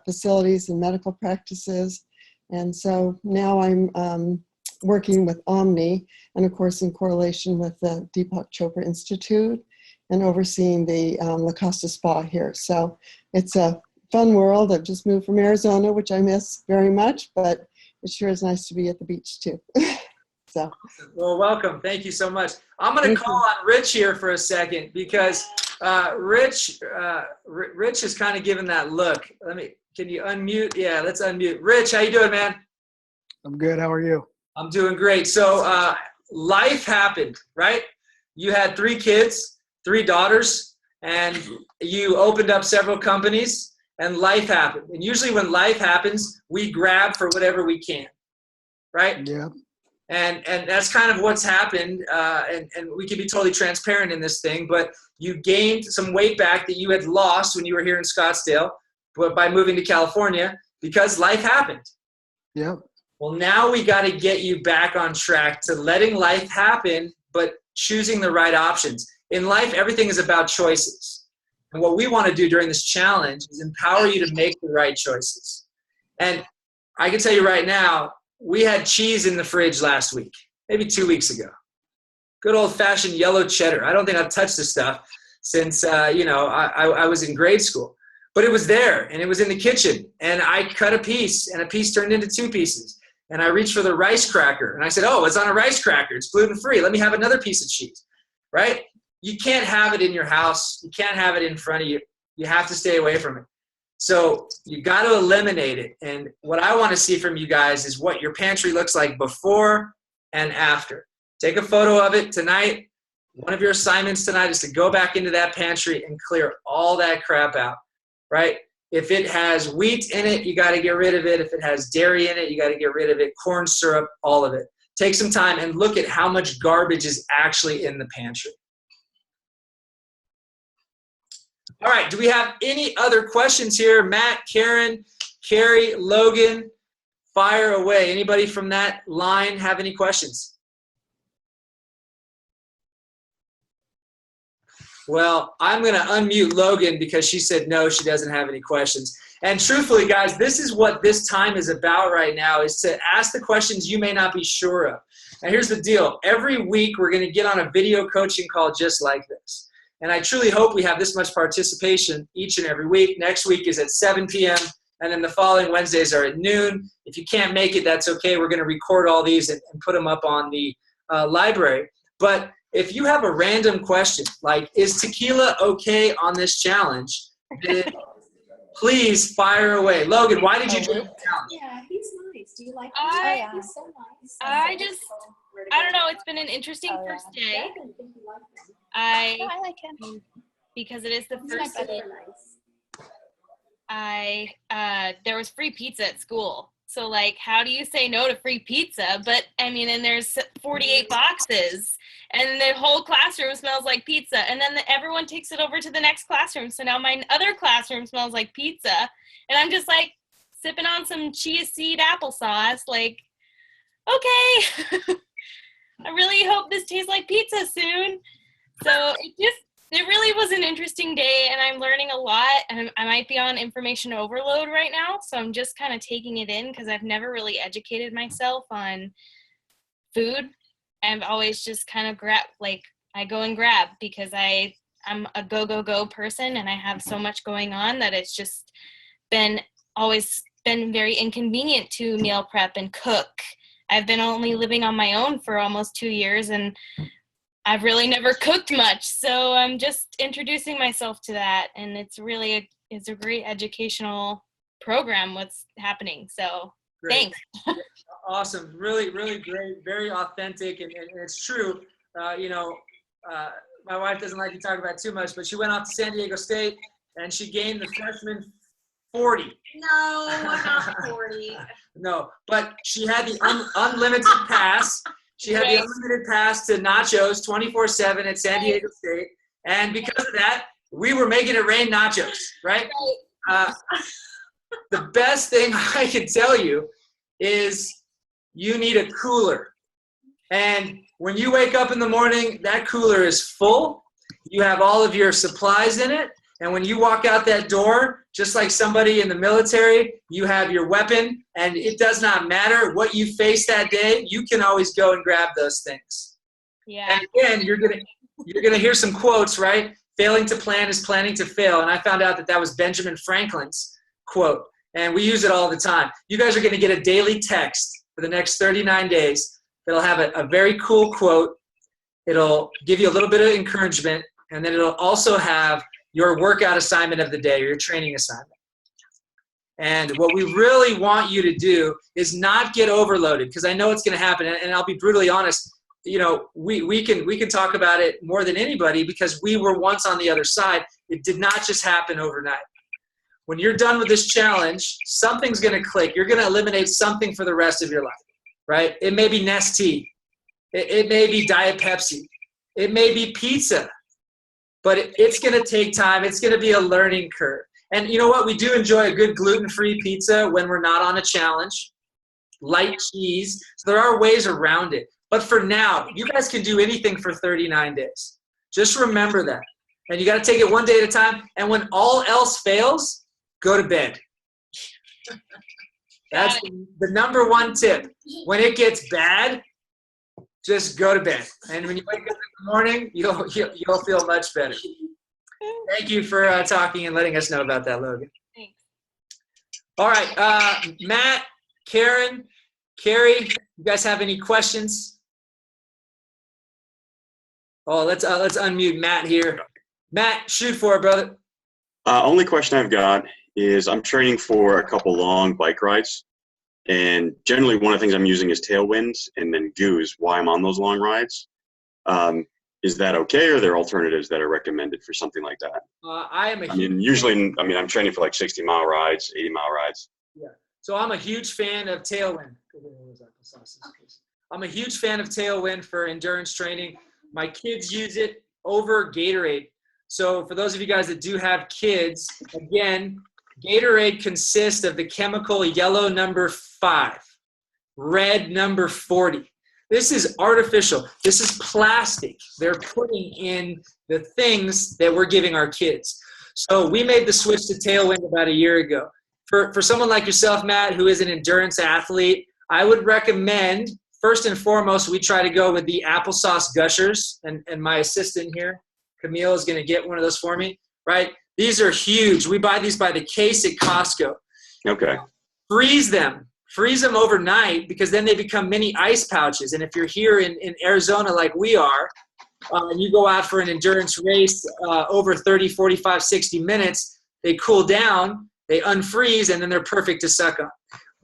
facilities and medical practices. And so now I'm working with Omni, and of course in correlation with the Deepak Chopra Institute, and overseeing the La Costa Spa here. So it's a fun world. I've just moved from Arizona, which I miss very much, but it sure is nice to be at the beach too. So. Well, welcome. Thank you so much. I'm going to call on Rich here for a second, because Rich is kind of giving that look. Can you unmute? Yeah, let's unmute. Rich, how you doing, man? I'm good. How are you? I'm doing great. So life happened, right? You had 3 kids, 3 daughters, and you opened up several companies, and life happened. And usually when life happens, we grab for whatever we can, right? Yeah. And that's kind of what's happened, and we can be totally transparent in this thing, but you gained some weight back that you had lost when you were here in Scottsdale, but by moving to California, because life happened. Yeah. Well, now we got to get you back on track to letting life happen, but choosing the right options. In life, everything is about choices. And what we want to do during this challenge is empower you to make the right choices. And I can tell you right now, we had cheese in the fridge last week, maybe 2 weeks ago. Good old-fashioned yellow cheddar. I don't think I've touched this stuff since, I was in grade school. But it was there, and it was in the kitchen. And I cut a piece, and a piece turned into 2 pieces. And I reached for the rice cracker, and I said, oh, it's on a rice cracker. It's gluten-free. Let me have another piece of cheese, right? You can't have it in your house. You can't have it in front of you. You have to stay away from it. So you got to eliminate it. And what I want to see from you guys is what your pantry looks like before and after. Take a photo of it tonight. One of your assignments tonight is to go back into that pantry and clear all that crap out, right? If it has wheat in it, you got to get rid of it. If it has dairy in it, you got to get rid of it. Corn syrup, all of it. take some time and look at how much garbage is actually in the pantry. All right, do we have any other questions here? Matt, Karen, Carrie, Logan, fire away. Anybody from that line have any questions? Well, I'm going to unmute Logan because she said no, she doesn't have any questions. And truthfully, guys, this is what this time is about right now, is to ask the questions you may not be sure of. And here's the deal. Every week, we're going to get on a video coaching call just like this. And I truly hope we have this much participation each and every week. Next week is at 7 p.m., and then the following Wednesdays are at noon. If you can't make it, that's okay. We're going to record all these and put them up on the library. But if you have a random question, like, is tequila okay on this challenge, then please fire away. Logan, why did you join the challenge? Yeah, he's nice. Do you like him? I- He's so nice. I don't know. It's been an interesting first day. I didn't think you liked him. I like him. because it is the He's first not day. nice. There was free pizza at school. So like, how do you say no to free pizza? But I mean, and there's 48 boxes and the whole classroom smells like pizza. And then everyone takes it over to the next classroom. So now my other classroom smells like pizza. And I'm just like sipping on some chia seed applesauce. Like, okay, I really hope this tastes like pizza soon. So it really was an interesting day, and I'm learning a lot, and I might be on information overload right now, so I'm just kind of taking it in because I've never really educated myself on food. I've always just kind of I go and grab because I'm a go person, and I have so much going on that it's just always been very inconvenient to meal prep and cook. I've been only living on my own for almost 2 years, and I've really never cooked much, so I'm just introducing myself to that, and it's a great educational program what's happening, so Great. thanks. Awesome. Really, really great. Very authentic, and it's true. My wife doesn't like to talk about it too much, but she went off to San Diego State, and she gained the freshman 40. No, not 40. No, but she had the unlimited pass. She had the unlimited pass to nachos 24/7 at San Diego State. And because of that, we were making it rain nachos, right? The best thing I can tell you is you need a cooler. And when you wake up in the morning, that cooler is full. You have all of your supplies in it. And when you walk out that door, just like somebody in the military, you have your weapon, and it does not matter what you face that day. You can always go and grab those things. Yeah. And again, you're gonna hear some quotes, right? Failing to plan is planning to fail. And I found out that was Benjamin Franklin's quote, and we use it all the time. You guys are gonna get a daily text for the next 39 days. It'll have a very cool quote. It'll give you a little bit of encouragement, and then it'll also have your workout assignment of the day, or your training assignment. And what we really want you to do is not get overloaded, because I know it's going to happen. And I'll be brutally honest, we can talk about it more than anybody because we were once on the other side. It did not just happen overnight. When you're done with this challenge, something's going to click. You're going to eliminate something for the rest of your life, right? It may be Nestea. It may be Diet Pepsi. It may be pizza. But it's going to take time. It's going to be a learning curve. And you know what? We do enjoy a good gluten-free pizza when we're not on a challenge. Light cheese. So there are ways around it. But for now, you guys can do anything for 39 days. Just remember that. And you got to take it one day at a time. And when all else fails, go to bed. That's the number one tip. When it gets bad, just go to bed. And when you wake up in the morning, you'll feel much better. Thank you for talking and letting us know about that, Logan. Thanks. All right, Matt, Karen, Carrie, you guys have any questions? Oh, let's unmute Matt here. Matt, shoot for it, brother. Only question I've got is I'm training for a couple long bike rides. And generally one of the things I'm using is tailwinds and then goos while I'm on those long rides. Is that okay, or are there alternatives that are recommended for something like that? I'm training for like 60-mile rides, 80-mile rides. Yeah. So I'm a huge fan of tailwind. I'm a huge fan of Tailwind for endurance training. My kids use it over Gatorade. So for those of you guys that do have kids, again, Gatorade consists of the chemical yellow number 5, red number 40. This is artificial. This is plastic. They're putting in the things that we're giving our kids. So we made the switch to Tailwind about a year ago. For someone like yourself, Matt, who is an endurance athlete, I would recommend, first and foremost, we try to go with the applesauce gushers. And my assistant here, Camille, is going to get one of those for me, right? These are huge. We buy these by the case at Costco. Okay. Freeze them overnight, because then they become mini ice pouches. And if you're here in Arizona like we are, and you go out for an endurance race over 30, 45, 60 minutes, they cool down, they unfreeze, and then they're perfect to suck on.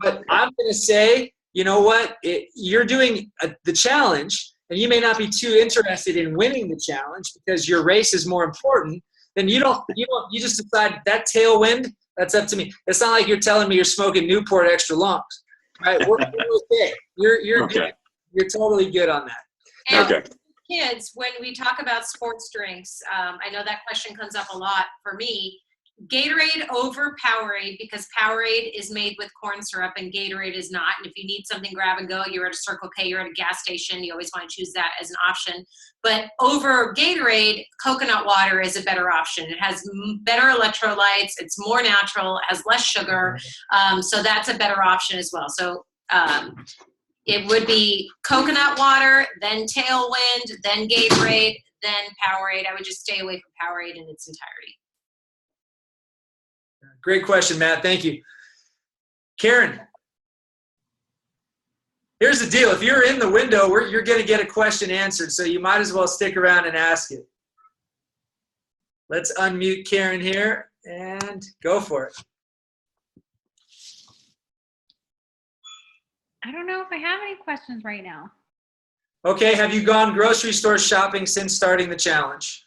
But I'm going to say, you know what? You're doing the challenge, and you may not be too interested in winning the challenge because your race is more important. Then you just decide that Tailwind, that's up to me. It's not like you're telling me you're smoking Newport extra longs, right? We're okay. You're Okay. good. You're totally good on that. And Okay. kids, when we talk about sports drinks, I know that question comes up a lot for me. Gatorade over Powerade, because Powerade is made with corn syrup and Gatorade is not. And if you need something grab and go, you're at a Circle K, you're at a gas station, you always want to choose that as an option. But over Gatorade, coconut water is a better option. It has better electrolytes, it's more natural, it has less sugar, so that's a better option as well. So it would be coconut water, then Tailwind, then Gatorade, then Powerade. I would just stay away from Powerade in its entirety. Great question, Matt. Thank you. Karen, here's the deal. If you're in the window, you're going to get a question answered, so you might as well stick around and ask it. Let's unmute Karen here and go for it. I don't know if I have any questions right now. Okay, have you gone grocery store shopping since starting the challenge?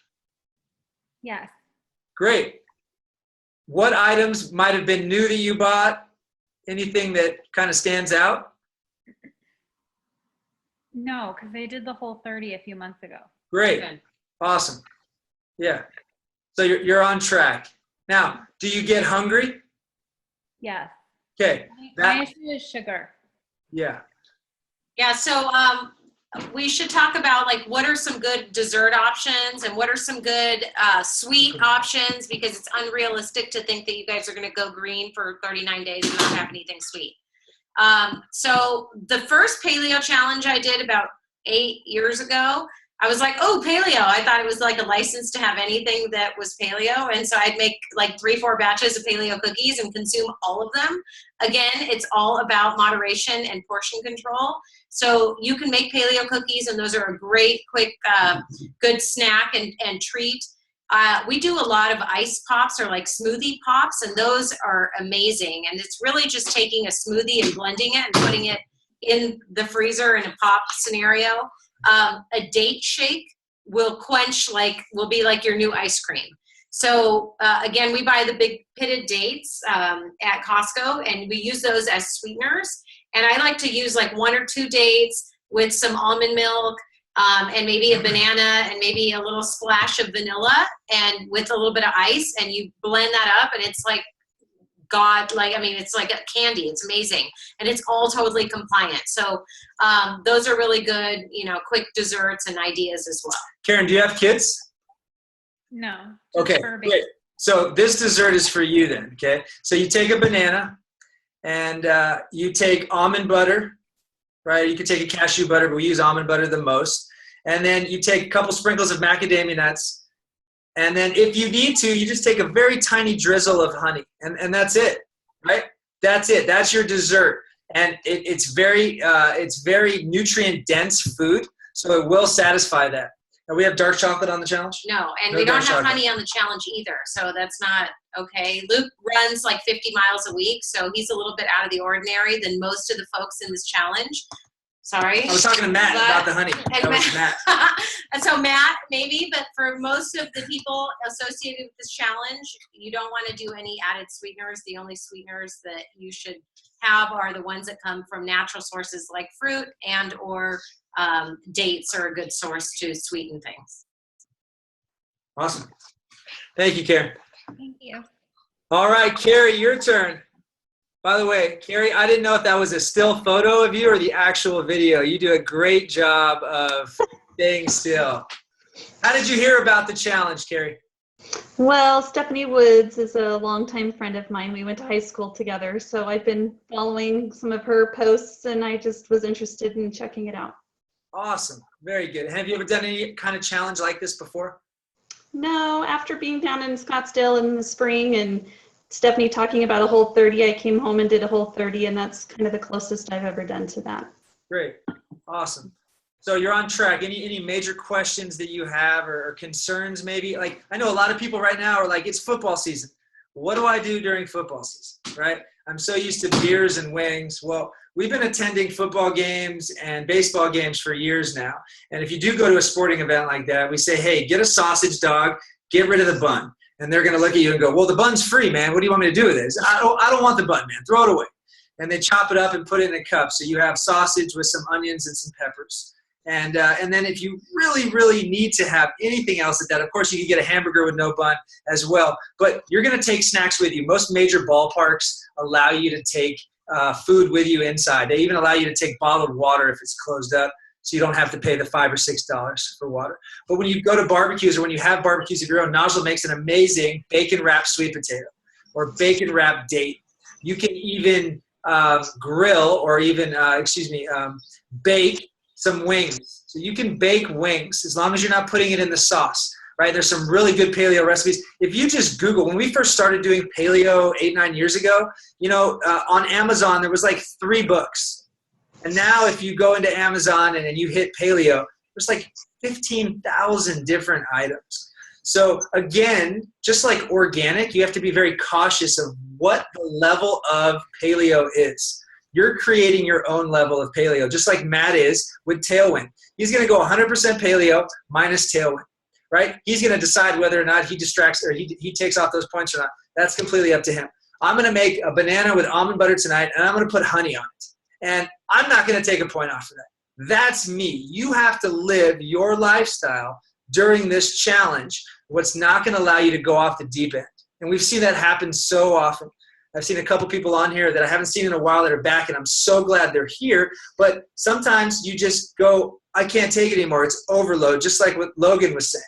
Yes. Great. What items might have been new that you bought? Anything that kind of stands out? No, because they did the whole 30 a few months ago. Great. Good. Awesome. Yeah. So you're on track. Now, do you get hungry? Yes. Okay. My issue is sugar. Yeah. Yeah, so we should talk about like what are some good dessert options and what are some good sweet options, because it's unrealistic to think that you guys are going to go green for 39 days and not have anything sweet. So the first paleo challenge I did about 8 years ago, I was like, oh, paleo. I thought it was like a license to have anything that was paleo. And so I'd make like 3-4 batches of paleo cookies and consume all of them. Again, it's all about moderation and portion control. So you can make paleo cookies, and those are a great, quick, good snack and treat. We do a lot of ice pops or like smoothie pops, and those are amazing. And it's really just taking a smoothie and blending it and putting it in the freezer in a pop scenario. A date shake will be like your new ice cream. So again, we buy the big pitted dates at Costco, and we use those as sweeteners. And I like to use like 1 or 2 dates with some almond milk and maybe a banana and maybe a little splash of vanilla and with a little bit of ice, and you blend that up, and it's like it's like a candy. It's amazing. And it's all totally compliant. So those are really good, quick desserts and ideas as well. Karen, do you have kids? No. Okay, great. So this dessert is for you then, okay? So you take a banana and you take almond butter, right? You could take a cashew butter, but we use almond butter the most. And then you take a couple sprinkles of macadamia nuts. And then if you need to, you just take a very tiny drizzle of honey. And that's it, right? That's it. That's your dessert. And it's very nutrient dense food, so it will satisfy that. And we have dark chocolate on the challenge? No, and No we don't dark have chocolate. honey on the challenge either, so that's not okay. Luke runs like 50 miles a week, so he's a little bit out of the ordinary than most of the folks in this challenge. Sorry. I was talking to Matt about the honey. And That was Matt. And so Matt, maybe, but for most of the people associated with this challenge, you don't want to do any added sweeteners. The only sweeteners that you should have are the ones that come from natural sources like fruit and or dates are a good source to sweeten things. Awesome. Thank you, Karen. Thank you. All right, Carrie, your turn. By the way, Carrie, I didn't know if that was a still photo of you or the actual video. You do a great job of staying still. How did you hear about the challenge, Carrie? Well, Stephanie Woods is a longtime friend of mine. We went to high school together, so I've been following some of her posts, and I just was interested in checking it out. Awesome. Very good. Have you ever done any kind of challenge like this before? No, after being down in Scottsdale in the spring and Stephanie talking about a Whole30, I came home and did a Whole30, and that's kind of the closest I've ever done to that. Great. Awesome. So you're on track. Any major questions that you have or concerns maybe? Like, I know a lot of people right now are like, it's football season. What do I do during football season, right? I'm so used to beers and wings. Well, we've been attending football games and baseball games for years now. And if you do go to a sporting event like that, we say, hey, get a sausage dog, get rid of the bun. And they're going to look at you and go, well, the bun's free, man. What do you want me to do with this? I don't want the bun, man. Throw it away. And they chop it up and put it in a cup. So you have sausage with some onions and some peppers. And then if you really, really need to have anything else at that, of course, you can get a hamburger with no bun as well. But you're going to take snacks with you. Most major ballparks allow you to take food with you inside. They even allow you to take bottled water if it's closed up, so you don't have to pay the $5 or $6 for water. But when you go to barbecues or when you have barbecues of your own, Nozzle makes an amazing bacon-wrapped sweet potato or bacon-wrapped date. You can even grill or even, bake some wings. So you can bake wings as long as you're not putting it in the sauce, right? There's some really good paleo recipes. If you just Google, when we first started doing paleo 8-9 years ago, on Amazon, there was like 3 books. And now if you go into Amazon and you hit paleo, there's like 15,000 different items. So again, just like organic, you have to be very cautious of what the level of paleo is. You're creating your own level of paleo, just like Matt is with Tailwind. He's going to go 100% paleo minus Tailwind, right? He's going to decide whether or not he distracts or he takes off those points or not. That's completely up to him. I'm going to make a banana with almond butter tonight, and I'm going to put honey on it. And I'm not going to take a point off of that. That's me. You have to live your lifestyle during this challenge, what's not going to allow you to go off the deep end. And we've seen that happen so often. I've seen a couple people on here that I haven't seen in a while that are back, and I'm so glad they're here. But sometimes you just go, I can't take it anymore. It's overload, just like what Logan was saying.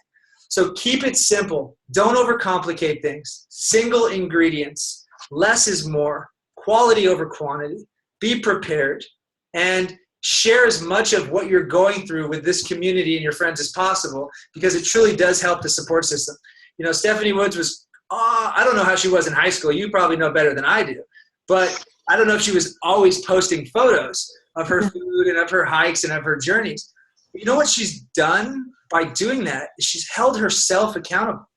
So keep it simple. Don't overcomplicate things. Single ingredients. Less is more. Quality over quantity. Be prepared. And share as much of what you're going through with this community and your friends as possible, because it truly does help the support system. Stephanie Woods was, I don't know how she was in high school. You probably know better than I do. But I don't know if she was always posting photos of her food and of her hikes and of her journeys. You know what she's done by doing that? She's held herself accountable.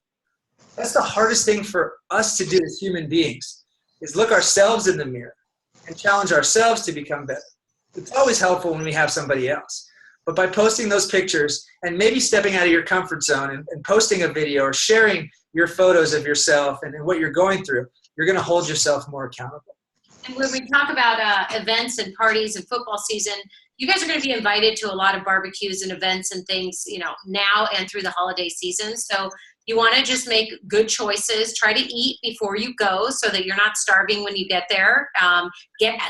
That's the hardest thing for us to do as human beings, is look ourselves in the mirror and challenge ourselves to become better. It's always helpful when we have somebody else. But by posting those pictures and maybe stepping out of your comfort zone and posting a video or sharing your photos of yourself and what you're going through, you're going to hold yourself more accountable. And when we talk about events and parties and football season, you guys are going to be invited to a lot of barbecues and events and things, now and through the holiday season. So you want to just make good choices. Try to eat before you go so that you're not starving when you get there.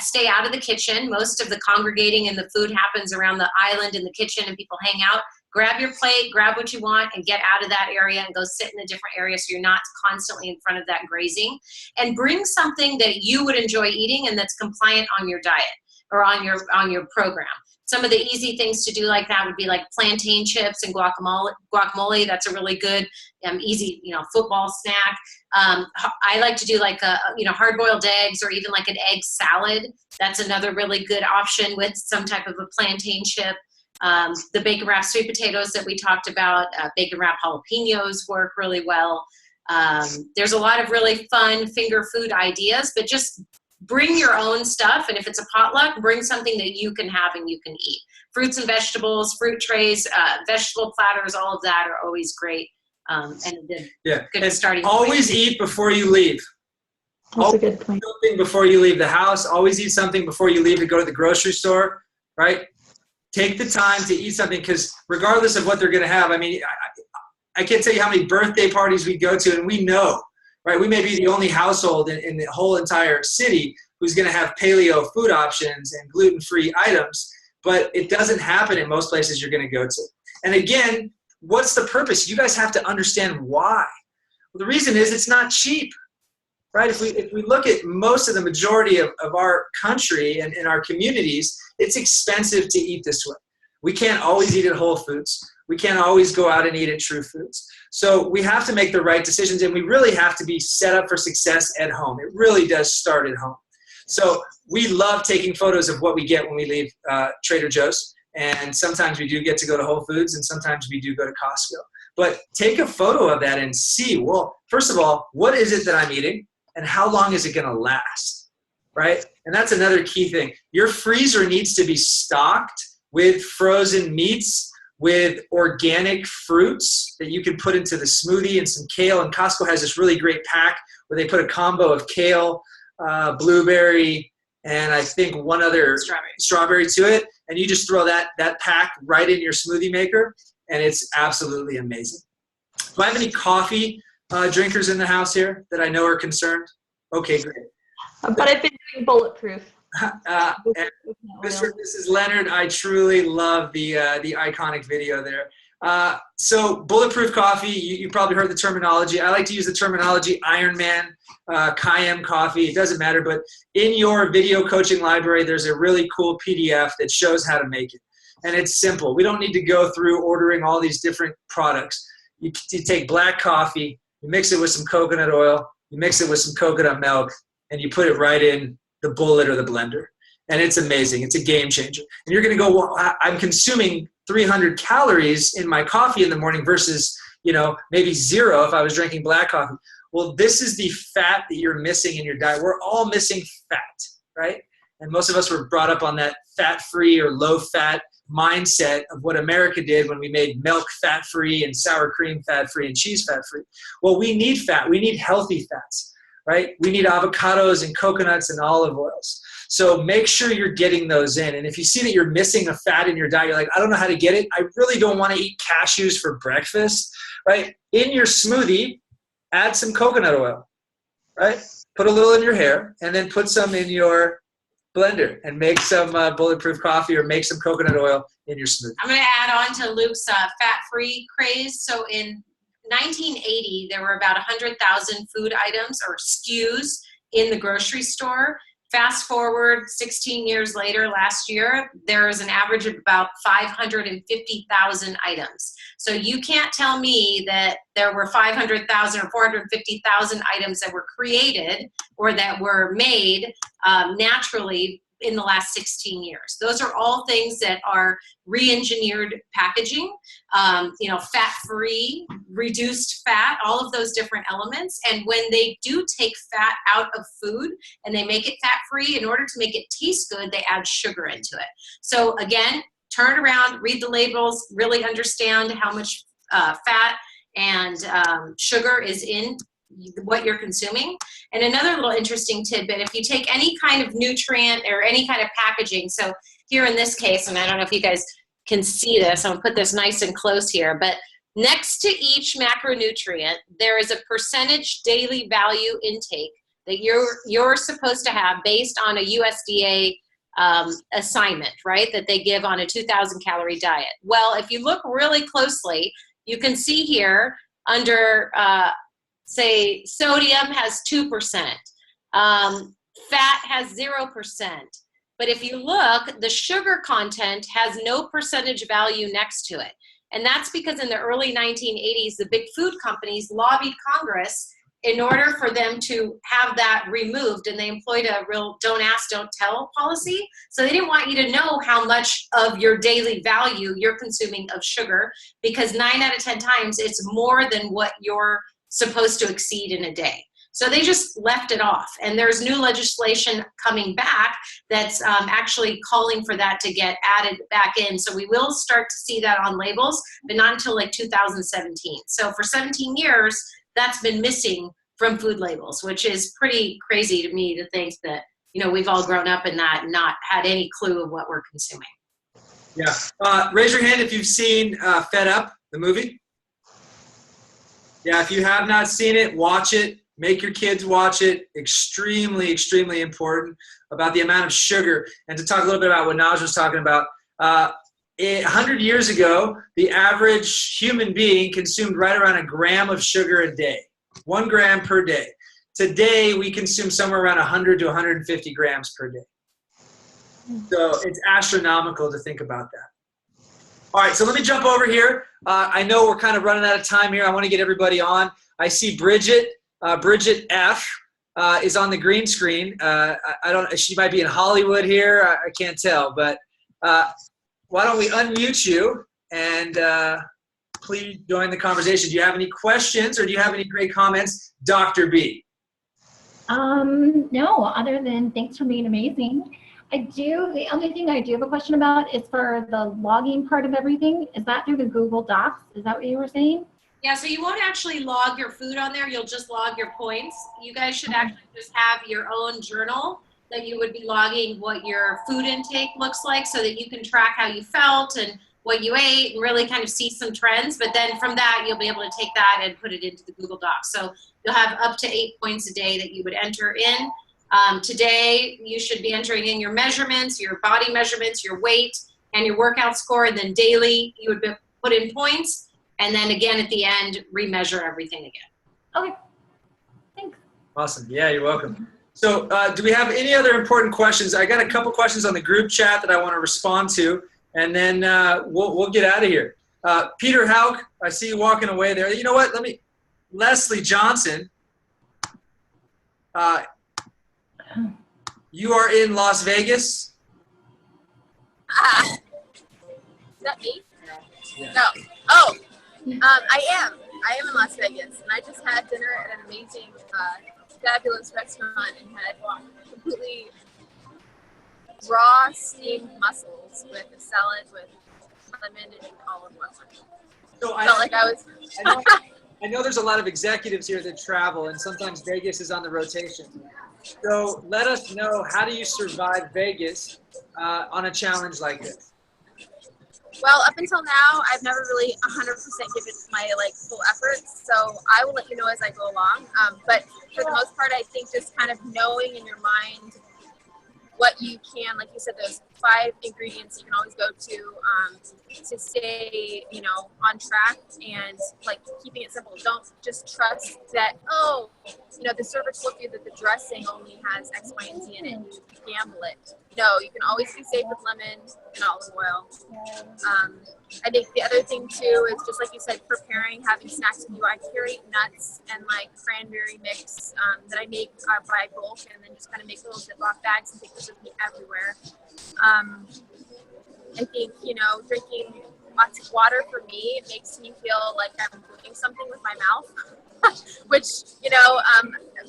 Stay out of the kitchen. Most of the congregating and the food happens around the island in the kitchen, and people hang out. Grab your plate, grab what you want, and get out of that area and go sit in a different area so you're not constantly in front of that grazing. And bring something that you would enjoy eating and that's compliant on your diet or on your program. Some of the easy things to do like that would be like plantain chips and guacamole. That's a really good, easy, football snack. I like to do like hard-boiled eggs or even like an egg salad. That's another really good option with some type of a plantain chip. The bacon wrapped sweet potatoes that we talked about, bacon wrapped jalapenos work really well. There's a lot of really fun finger food ideas, but just bring your own stuff. And if it's a potluck, bring something that you can have and you can eat. Fruits and vegetables, fruit trays, vegetable platters, all of that are always great. And a good starting point. Always eat before you leave. That's a good point. Something before you leave the house. Always eat something before you leave to go to the grocery store, right? Take the time to eat something, because regardless of what they're going to have, I mean, I can't tell you how many birthday parties we go to, and we know, right? We may be the only household in the whole entire city who's going to have paleo food options and gluten-free items, but it doesn't happen in most places you're going to go to. And again, what's the purpose? You guys have to understand why. Well, the reason is it's not cheap, right? If we look at most of the majority of our country and in our communities, it's expensive to eat this way. We can't always eat at Whole Foods. We can't always go out and eat at True Foods. So we have to make the right decisions, and we really have to be set up for success at home. It really does start at home. So we love taking photos of what we get when we leave Trader Joe's. And sometimes we do get to go to Whole Foods, and sometimes we do go to Costco. But take a photo of that and see, well, first of all, what is it that I'm eating, and how long is it going to last, right? And that's another key thing. Your freezer needs to be stocked with frozen meats, with organic fruits that you can put into the smoothie, and some kale. And Costco has this really great pack where they put a combo of kale, blueberry, and I think one other strawberry to it. And you just throw that pack right in your smoothie maker, and it's absolutely amazing. Do I have any coffee drinkers in the house here that I know are concerned? Okay, great. But I've been doing bulletproof. Mrs. Leonard, I truly love the iconic video there. So bulletproof coffee, you probably heard the terminology. I like to use the terminology Ironman, Kayam coffee. It doesn't matter, but in your video coaching library, there's a really cool PDF that shows how to make it. And it's simple. We don't need to go through ordering all these different products. You take black coffee, you mix it with some coconut oil, you mix it with some coconut milk, and you put it right in the bullet or the blender. And it's amazing. It's a game changer. And you're going to go, well, I'm consuming 300 calories in my coffee in the morning versus, maybe 0 if I was drinking black coffee. Well, this is the fat that you're missing in your diet. We're all missing fat, right? And most of us were brought up on that fat-free or low-fat mindset of what America did when we made milk fat-free and sour cream fat-free and cheese fat-free. Well, we need fat. We need healthy fats, right? We need avocados and coconuts and olive oils. So make sure you're getting those in. And if you see that you're missing a fat in your diet, you're like, I don't know how to get it. I really don't want to eat cashews for breakfast, right? In your smoothie, add some coconut oil, right? Put a little in your hair, and then put some in your blender and make some bulletproof coffee, or make some coconut oil in your smoothie. I'm going to add on to Luke's fat-free craze. So in 1980, there were about 100,000 food items or SKUs in the grocery store. Fast forward 16 years later, last year, there is an average of about 550,000 items. So you can't tell me that there were 500,000 or 450,000 items that were created or that were made naturally in the last 16 years. Those are all things that are re-engineered packaging, fat-free, reduced fat, all of those different elements. And when they do take fat out of food and they make it fat-free, in order to make it taste good, they add sugar into it. So again, turn around, read the labels, really understand how much fat and sugar is in what you're consuming. And another little interesting tidbit, if you take any kind of nutrient or any kind of packaging, so here in this case, and I don't know if you guys can see this, I'm gonna put this nice and close here, but next to each macronutrient, there is a percentage daily value intake that you're supposed to have based on a USDA assignment, right, that they give on a 2,000 calorie diet. Well, if you look really closely, you can see here under say sodium has 2%, fat has 0%. But if you look, the sugar content has no percentage value next to it. And that's because in the early 1980s, the big food companies lobbied Congress in order for them to have that removed. And they employed a real don't ask, don't tell policy. So they didn't want you to know how much of your daily value you're consuming of sugar, because 9 out of 10 times it's more than what you're supposed to exceed in a day. So they just left it off. And there's new legislation coming back that's actually calling for that to get added back in. So we will start to see that on labels, but not until like 2017. So for 17 years, that's been missing from food labels, which is pretty crazy to me to think that, you know, we've all grown up in that and not had any clue of what we're consuming. Yeah. Raise your hand if you've seen Fed Up, the movie. Yeah, if you have not seen it, watch it. Make your kids watch it. Extremely, extremely important about the amount of sugar. And to talk a little bit about what Naj was talking about, 100 years ago, the average human being consumed right around 1 gram of sugar a day. 1 gram per day. Today, we consume somewhere around 100 to 150 grams per day. So it's astronomical to think about that. All right, so let me jump over here. I know we're kind of running out of time here. I want to get everybody on. I see Bridget. Bridget F. Is on the green screen. I don't. She might be in Hollywood here. I can't tell. But why don't we unmute you and please join the conversation. Do you have any questions or do you have any great comments, Dr. B? No, other than thanks for being amazing. The only thing I do have a question about is for the logging part of everything. Is that through the Google Docs? Is that what you were saying? Yeah, so you won't actually log your food on there. You'll just log your points. You guys should actually just have your own journal that you would be logging what your food intake looks like so that you can track how you felt and what you ate and really kind of see some trends. But then from that, you'll be able to take that and put it into the Google Docs. So you'll have up to 8 points a day that you would enter in. Today, you should be entering in your measurements, your body measurements, your weight, and your workout score. And then daily, you would put in points. And then again, at the end, remeasure everything again. Okay, thanks. Awesome. Yeah, you're welcome. So do we have any other important questions? I got a couple questions on the group chat that I want to respond to, and then we'll get out of here. Peter Hauk, I see you walking away there. You know what? Leslie Johnson, you are in Las Vegas? Is that me? Yeah. No. Oh, I am in Las Vegas, and I just had dinner at an amazing, fabulous restaurant and had completely raw steamed mussels with a salad with lemon and olive oil. So I know there's a lot of executives here that travel, and sometimes Vegas is on the rotation. So let us know, how do you survive Vegas on a challenge like this? Well, up until now, I've never really 100% given my full effort. So I will let you know as I go along. But for the most part, I think just kind of knowing in your mind what you can, like you said, those 5 ingredients you can always go to stay, on track, and keeping it simple. Don't just trust that, the server told you that the dressing only has X, Y, and Z in it. You gamble it. No, you can always be safe with lemon and olive oil. I think the other thing too is just like you said, preparing, having snacks with you. I carry nuts and cranberry mix that I make by bulk, and then just kind of make little Ziploc bags and take those with me everywhere. I think, drinking lots of water for me, it makes me feel like I'm doing something with my mouth, which,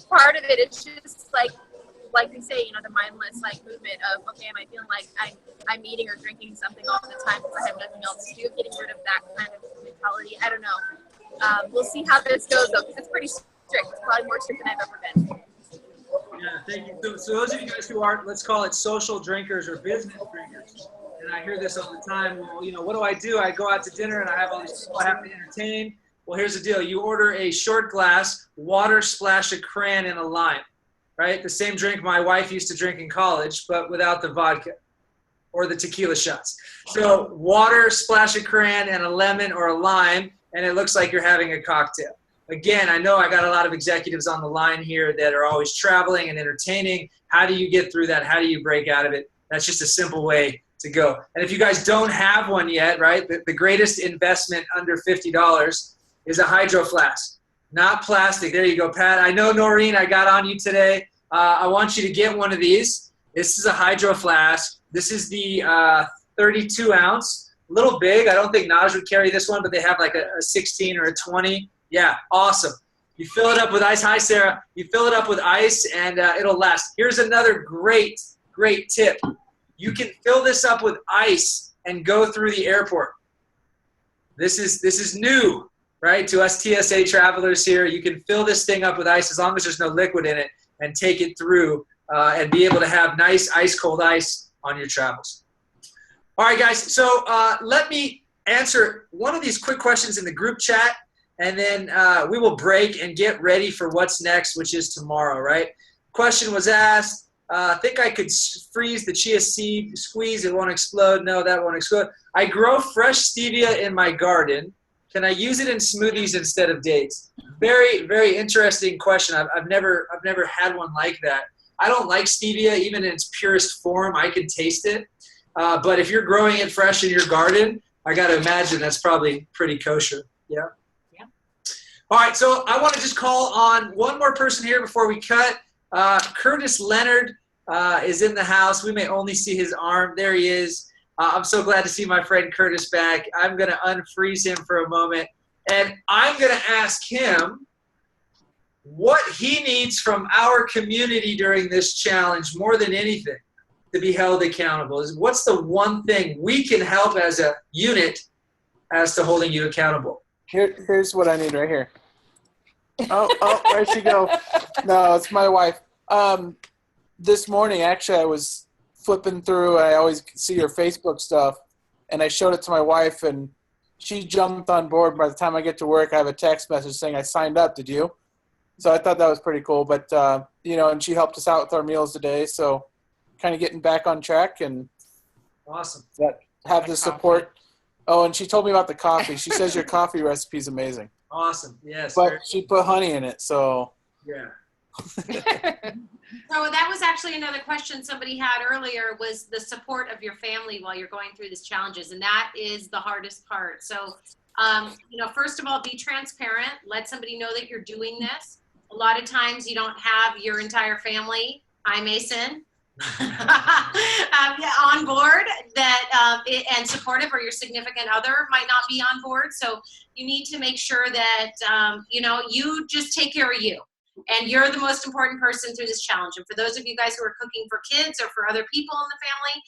part of it is just like they say, the mindless movement of, okay, am I feeling like I'm eating or drinking something all the time because I have nothing else to do, getting rid of that kind of mentality. I don't know. We'll see how this goes though, because it's pretty strict. It's probably more strict than I've ever been. Yeah, thank you. So those of you guys who are, let's call it social drinkers or business drinkers, and I hear this all the time, well, what do? I go out to dinner and I have all these people I have to entertain. Well, here's the deal. You order a short glass, water, splash a cran, and a lime, right? The same drink my wife used to drink in college, but without the vodka or the tequila shots. So water, splash a cran, and a lemon or a lime, and it looks like you're having a cocktail. Again, I know I got a lot of executives on the line here that are always traveling and entertaining. How do you get through that? How do you break out of it? That's just a simple way to go. And if you guys don't have one yet, right, the greatest investment under $50 is a hydro flask, not plastic. There you go, Pat. I know, Noreen, I got on you today. I want you to get one of these. This is a hydro flask. This is the 32 ounce, a little big. I don't think Naj would carry this one, but they have a 16 or a 20. Yeah, awesome. You fill it up with ice. Hi, Sarah. You fill it up with ice, and it'll last. Here's another great tip. You can fill this up with ice and go through the airport. This is new. right? To us TSA travelers here, you can fill this thing up with ice as long as there's no liquid in it and take it through and be able to have nice ice cold ice on your travels. All right, guys, so let me answer one of these quick questions in the group chat, and then we will break and get ready for what's next, which is tomorrow, right? Question was asked, I think I could freeze the chia seed, squeeze, it won't explode. No, that won't explode. I grow fresh stevia in my garden. Can I use it in smoothies instead of dates? Very, very interesting question. I've never had one like that. I don't like stevia, even in its purest form. I can taste it. But if you're growing it fresh in your garden, I got to imagine that's probably pretty kosher. Yeah? Yeah. All right, so I want to just call on one more person here before we cut. Curtis Leonard is in the house. We may only see his arm. There he is. I'm so glad to see my friend Curtis back. I'm going to unfreeze him for a moment, and I'm going to ask him what he needs from our community during this challenge more than anything to be held accountable. What's the one thing we can help as a unit as to holding you accountable? Here's what I need right here. Oh, where'd she go? No, it's my wife. This morning, actually, I was flipping through, and I always see your Facebook stuff, and I showed it to my wife, and she jumped on board. By the time I get to work, I have a text message saying I signed up. Did you? So I thought that was pretty cool. But, and she helped us out with our meals today, so kind of getting back on track and awesome. Have the support. Oh, and she told me about the coffee. She says your coffee recipe is amazing. Awesome. Yes. But she put honey in it, so. Yeah. So that was actually another question somebody had earlier, was the support of your family while you're going through these challenges. And that is the hardest part. So, first of all, be transparent. Let somebody know that you're doing this. A lot of times you don't have your entire family, hi Mason, on board and supportive, or your significant other might not be on board. So you need to make sure that, you just take care of you. And you're the most important person through this challenge. And for those of you guys who are cooking for kids or for other people in the family,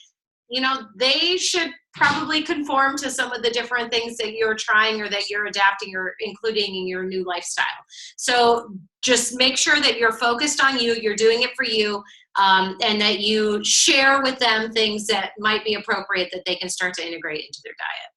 they should probably conform to some of the different things that you're trying or that you're adapting or including in your new lifestyle. So just make sure that you're focused on you, you're doing it for you, and that you share with them things that might be appropriate that they can start to integrate into their diet.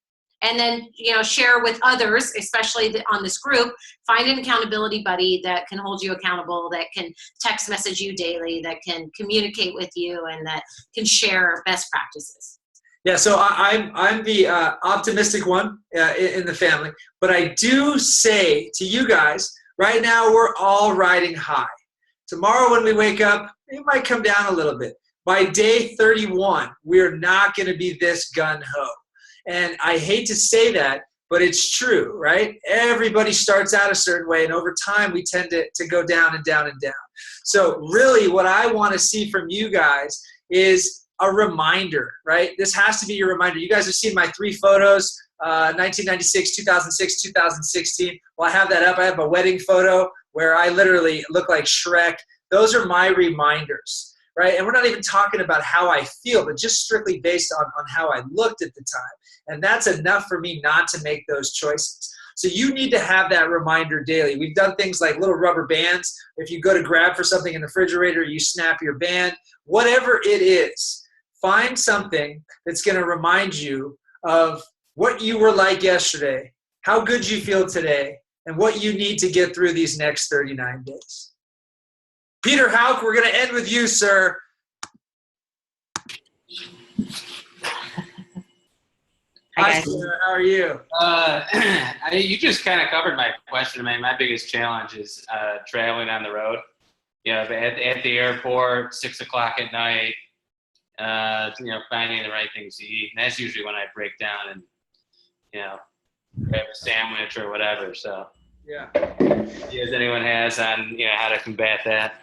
And then, share with others, especially on this group. Find an accountability buddy that can hold you accountable, that can text message you daily, that can communicate with you, and that can share best practices. Yeah, so I'm the optimistic one in the family. But I do say to you guys, right now we're all riding high. Tomorrow when we wake up, it might come down a little bit. By day 31, we're not going to be this gung-ho. And I hate to say that, but it's true, right? Everybody starts out a certain way, and over time we tend to go down and down and down. So really what I want to see from you guys is a reminder, right? This has to be your reminder. You guys have seen my 3 photos, 1996, 2006, 2016. Well, I have that up. I have a wedding photo where I literally look like Shrek. Those are my reminders. Right? And we're not even talking about how I feel, but just strictly based on how I looked at the time. And that's enough for me not to make those choices. So you need to have that reminder daily. We've done things like little rubber bands. If you go to grab for something in the refrigerator, you snap your band. Whatever it is, find something that's going to remind you of what you were like yesterday, how good you feel today, and what you need to get through these next 39 days. Peter Hauk, we're going to end with you, sir. Hi, sir. How are you? You just kind of covered my question. I mean, my biggest challenge is traveling on the road. At the airport, 6 o'clock at night, finding the right things to eat. And that's usually when I break down and, grab a sandwich or whatever. So, yeah. Ideas anyone has on, how to combat that?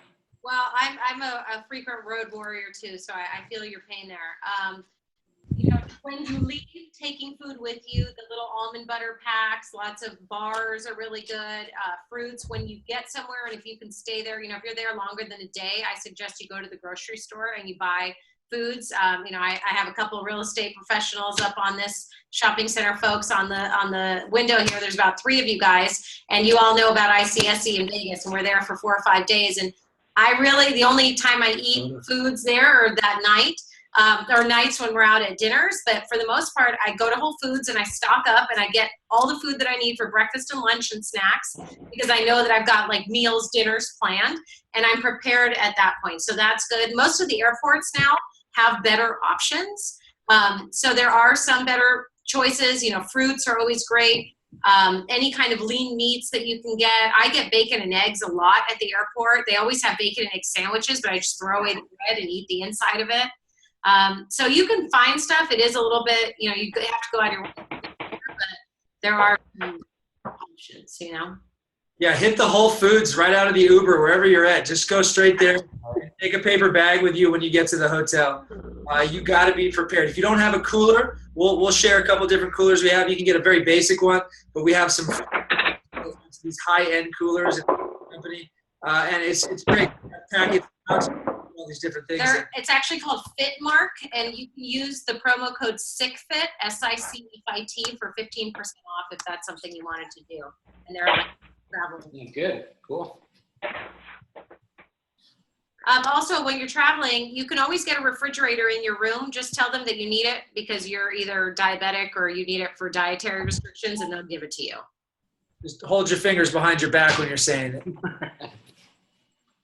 Well, I'm a frequent road warrior too, so I feel your pain there. When you leave, taking food with you, the little almond butter packs, lots of bars are really good. Fruits, when you get somewhere, and if you can stay there, if you're there longer than a day, I suggest you go to the grocery store and you buy foods. You know, I have a couple of real estate professionals up on this shopping center, folks on the window here. There's about 3 of you guys, and you all know about ICSC in Vegas, and we're there for 4 or 5 days. And the only time I eat foods there are that night, or nights when we're out at dinners. But for the most part, I go to Whole Foods and I stock up and I get all the food that I need for breakfast and lunch and snacks, because I know that I've got like meals, dinners planned, and I'm prepared at that point. So that's good. Most of the airports now have better options. So there are some better choices. You know, fruits are always great. Any kind of lean meats that you can get. I get bacon and eggs a lot at the airport. They always have bacon and egg sandwiches, but I just throw away the bread and eat the inside of it. So you can find stuff. It is a little bit, you know, you have to go out your way, but there are options, you know. Yeah, hit the Whole Foods right out of the Uber, wherever you're at. Just go straight there. Take a paper bag with you when you get to the hotel. You got to be prepared. If you don't have a cooler, we'll share a couple different coolers we have. You can get a very basic one, but we have some these high-end coolers in the company, and it's great. Package all these different things. It's actually called FitMark, and you can use the promo code SICFIT, SICFIT, for 15% off if that's something you wanted to do. And they're like traveling. Yeah, good, cool. Also, when you're traveling, you can always get a refrigerator in your room. Just tell them that you need it because you're either diabetic or you need it for dietary restrictions, and they'll give it to you. Just hold your fingers behind your back when you're saying it.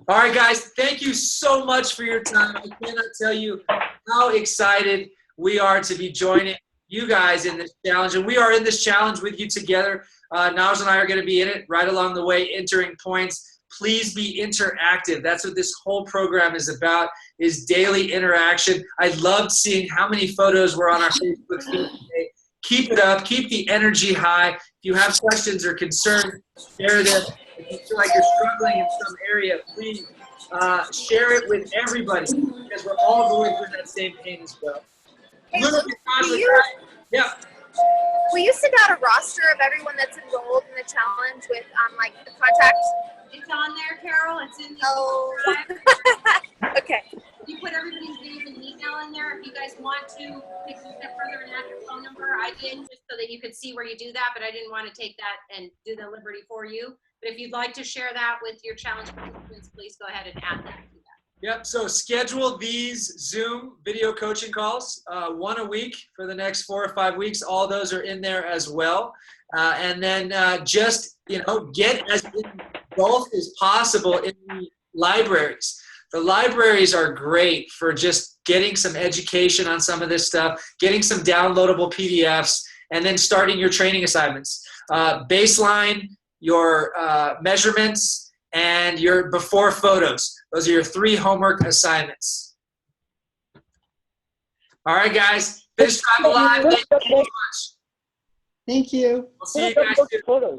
All right, guys, thank you so much for your time. I cannot tell you how excited we are to be joining you guys in this challenge. And we are in this challenge with you together. Naz and I are going to be in it right along the way, entering points. Please be interactive. That's what this whole program is about, is daily interaction. I loved seeing how many photos were on our Facebook feed today. Keep it up. Keep the energy high. If you have questions or concerns, share them. If you feel like you're struggling in some area, please share it with everybody, because we're all going through that same pain as well. Yeah. Will you send out a roster of everyone that's enrolled in the challenge with like the contact? It's on there, Carol. It's in the Okay. You put everybody's name and email in there. If you guys want to take a step further and add your phone number, I did, just so that you could see where you do that, but I didn't want to take that and do the liberty for you. But if you'd like to share that with your challenge participants, please go ahead and add that to that. Yep, so schedule these Zoom video coaching calls, 1 a week for the next 4 or 5 weeks. All those are in there as well. And then just, get as involved as possible in the libraries. The libraries are great for just getting some education on some of this stuff, getting some downloadable PDFs, and then starting your training assignments. Baseline, your measurements, and your before photos. Those are your 3 homework assignments. All right, guys. Fittest Tribe Alive. Thank you so much. Thank you. We'll see you guys soon.